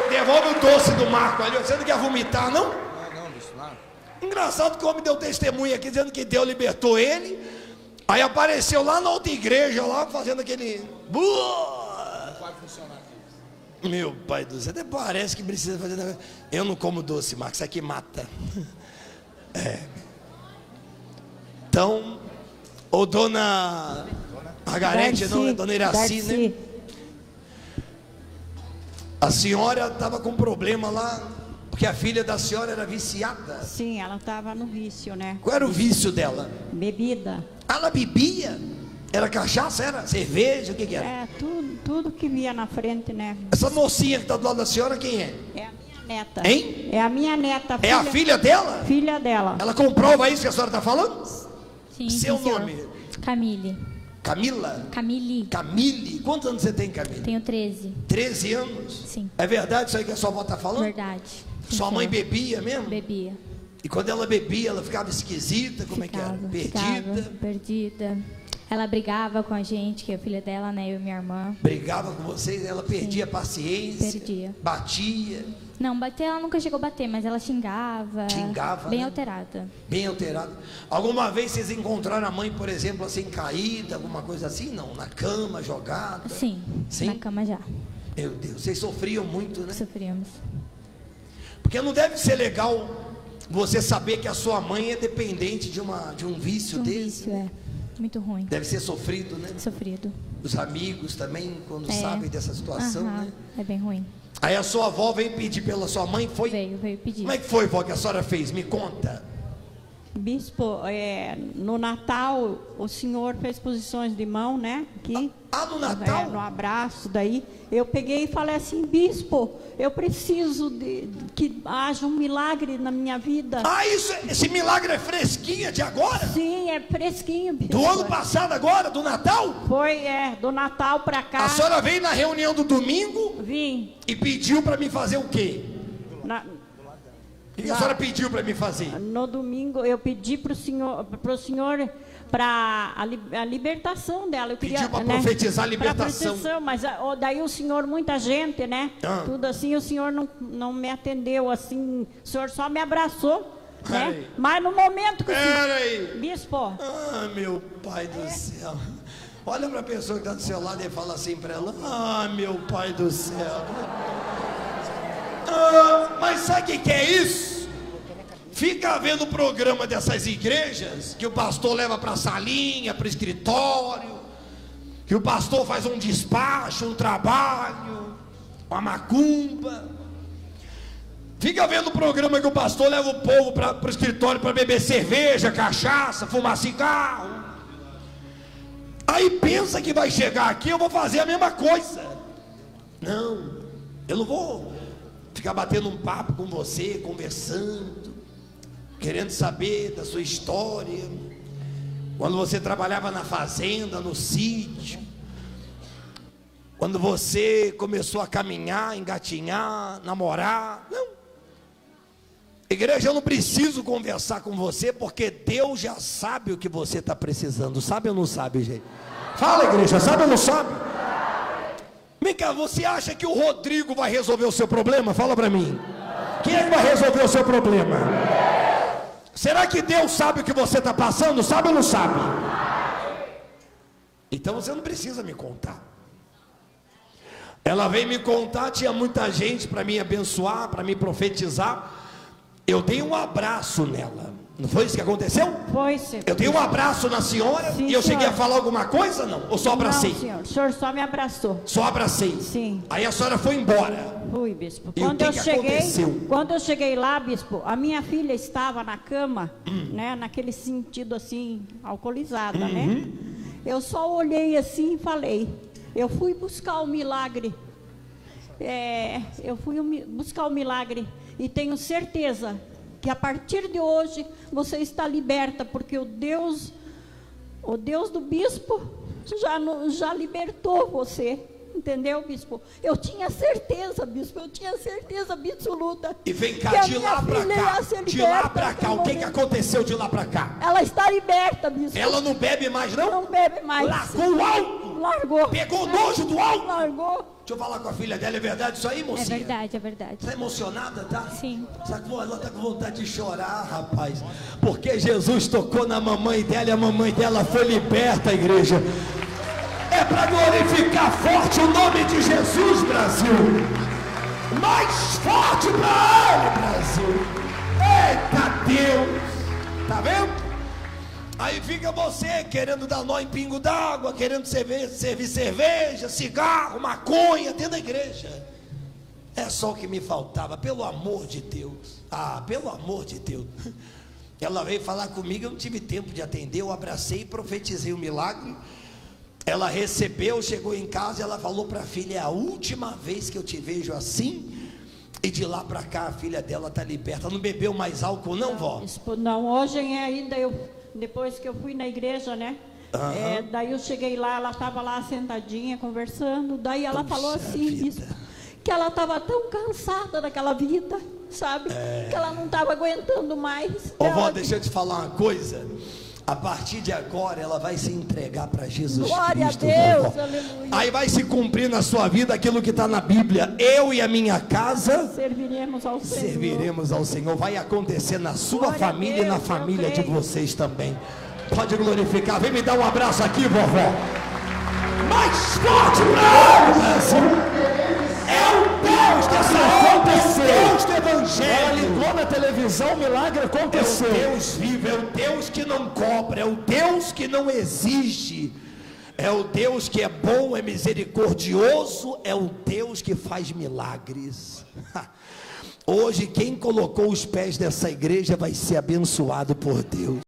Devolve o doce do Marco ali. Você não quer vomitar, não?
Não, bicho, não.
Engraçado que o homem deu testemunho aqui, dizendo que Deus libertou ele. Aí apareceu lá na outra igreja, lá, fazendo aquele...
Não vai funcionar aqui.
Meu pai do céu, até parece que precisa fazer... Eu não como doce, Marco, isso aqui mata. Então, ô dona Margarete, não, é dona Iraci, né? A senhora estava com problema lá, porque a filha da senhora era viciada.
Sim, ela estava no vício, né?
Qual era o vício dela?
Bebida.
Ela bebia? Era cachaça? Era cerveja? O que era?
Tudo que via na frente, né?
Essa mocinha que está do lado da senhora, quem é?
É a minha neta.
Hein?
É a minha neta.
É a filha dela?
Filha dela.
Ela comprova isso que a senhora está falando?
Sim,
Seu
sim,
nome?
Camille.
Camila?
Camille.
Camille. Quantos anos você tem, Camille?
Tenho 13.
13 anos?
Sim.
É verdade isso aí que a sua avó está falando?
Verdade. Sim,
sua mãe bebia mesmo?
Bebia.
E quando ela bebia, ela ficava esquisita? Como é que era? Perdida?
Perdida. Ela brigava com a gente, que é a filha dela, né? Eu e minha irmã.
Brigava com vocês? Ela perdia a paciência?
Perdia.
Batia?
Não, bater ela nunca chegou a bater, mas ela xingava.
Xingava,
bem
né?
alterada.
Bem alterada. Alguma vez vocês encontraram a mãe, por exemplo, assim, caída, alguma coisa assim? Não, na cama, jogada?
Sim, na cama já.
Meu Deus, vocês sofriam muito, né?
Sofríamos.
Porque não deve ser legal você saber que a sua mãe é dependente de um vício desse.
Vício, muito ruim.
Deve ser sofrido, né?
Sofrido.
Os amigos também, quando sabem dessa situação, né?
É bem ruim.
Aí a sua avó veio pedir pela sua mãe, foi?
Veio pedir.
Como é que foi, vó, que a senhora fez? Me conta.
Bispo, no Natal, o senhor fez posições de mão, né? Aqui.
No Natal?
No abraço, daí. Eu peguei e falei assim, bispo, eu preciso que haja um milagre na minha vida.
Esse milagre é fresquinho de agora?
Sim, é fresquinho, bispo.
Do ano passado agora, do Natal?
Foi, do Natal pra cá.
A senhora veio na reunião do domingo?
Vim.
E pediu para mim fazer o quê? O que a senhora pediu para mim fazer?
No domingo eu pedi para o senhor para a libertação dela. Eu
pediu para profetizar a libertação.
Mas daí o senhor, muita gente, né? Tudo assim, o senhor não me atendeu assim. O senhor só me abraçou. Né? Mas no momento que o senhor... Bispo.
Meu pai do céu. Olha para a pessoa que está do seu lado e fala assim para ela: meu pai do céu. Mas sabe o que é isso? Fica vendo o programa dessas igrejas, que o pastor leva para a salinha, para o escritório, que o pastor faz um despacho, um trabalho, uma macumba. Fica vendo o programa que o pastor leva o povo para o escritório para beber cerveja, cachaça, fumar cigarro. Aí pensa que vai chegar aqui, eu vou fazer a mesma coisa. Não, eu não vou ficar batendo um papo com você, conversando, querendo saber da sua história, quando você trabalhava na fazenda, no sítio, quando você começou a caminhar, engatinhar, namorar. Não. Igreja, eu não preciso conversar com você, porque Deus já sabe o que você está precisando. Sabe ou não sabe, gente? Fala, igreja, sabe ou não sabe? Vem cá, você acha que o Rodrigo vai resolver o seu problema? Fala para mim. Quem é que vai resolver o seu problema? Será que Deus sabe o que você está passando? Sabe ou não sabe? Então você não precisa me contar. Ela veio me contar, tinha muita gente para me abençoar, para me profetizar. Eu dei um abraço nela. Não foi isso que aconteceu?
Foi, senhor.
Eu dei um abraço na senhora.
Sim,
e eu cheguei
senhor.
a falar alguma coisa, não? Ou só abracei?
Não, senhor. O senhor só me abraçou.
Só abracei?
Sim.
Aí a senhora foi embora.
Fui, bispo.
E o que aconteceu?
Quando eu cheguei lá, bispo, a minha filha estava na cama, né, naquele sentido assim, alcoolizada, né? Eu só olhei assim e falei, eu fui buscar o milagre. Eu fui buscar o milagre e tenho certeza que a partir de hoje você está liberta, porque o Deus do bispo já libertou você. Entendeu, bispo? Eu tinha certeza, bispo, absoluta.
E vem cá, de lá pra cá, de lá pra cá, o que aconteceu de lá pra cá?
Ela está liberta, bispo.
Ela não bebe mais, não?
Não bebe mais.
Largou o álcool?
Largou.
Pegou nojo do álcool?
Largou.
Deixa eu falar com a filha dela, é verdade isso aí, mocinha?
É verdade, é verdade.
Tá emocionada, tá?
Sim.
Ela tá com vontade de chorar, rapaz. Porque Jesus tocou na mamãe dela e a mamãe dela foi liberta, igreja. É para glorificar forte o nome de Jesus, Brasil. Mais forte para ele, Brasil. Eita Deus. Tá vendo? Aí fica você querendo dar nó em pingo d'água, querendo servir cerveja, cigarro, maconha dentro da igreja. É só o que me faltava, pelo amor de Deus. Ah, pelo amor de Deus. Ela veio falar comigo, eu não tive tempo de atender, eu abracei e profetizei o milagre. Ela recebeu, chegou em casa e ela falou para a filha, é a última vez que eu te vejo assim. E de lá para cá a filha dela está liberta. Não bebeu mais álcool não, vó?
Não, hoje ainda depois que eu fui na igreja, né? Daí eu cheguei lá, ela estava lá sentadinha, conversando. Daí ela falou assim, isso, que ela estava tão cansada daquela vida, sabe? Que ela não estava aguentando mais.
Ô vó, deixa eu te falar uma coisa. A partir de agora ela vai se entregar para Jesus
Glória
Cristo.
Glória a Deus,
vovó.
aleluia.
Aí vai se cumprir na sua vida aquilo que está na Bíblia. Eu e a minha casa
serviremos ao Senhor.
Serviremos ao Senhor. Vai acontecer na sua
Glória
família
Deus,
e na família de
creio.
vocês também. Pode glorificar. Vem me dar um abraço aqui, vovó. Mais forte para ele, Brasil. É o Deus dessa aconteceu. É o Deus do Evangelho. Ela ligou na televisão, o milagre aconteceu. É o Deus vivo, é o Deus que não cobra, é o Deus que não exige. É o Deus que é bom, é misericordioso, é o Deus que faz milagres. Hoje quem colocou os pés nessa igreja vai ser abençoado por Deus.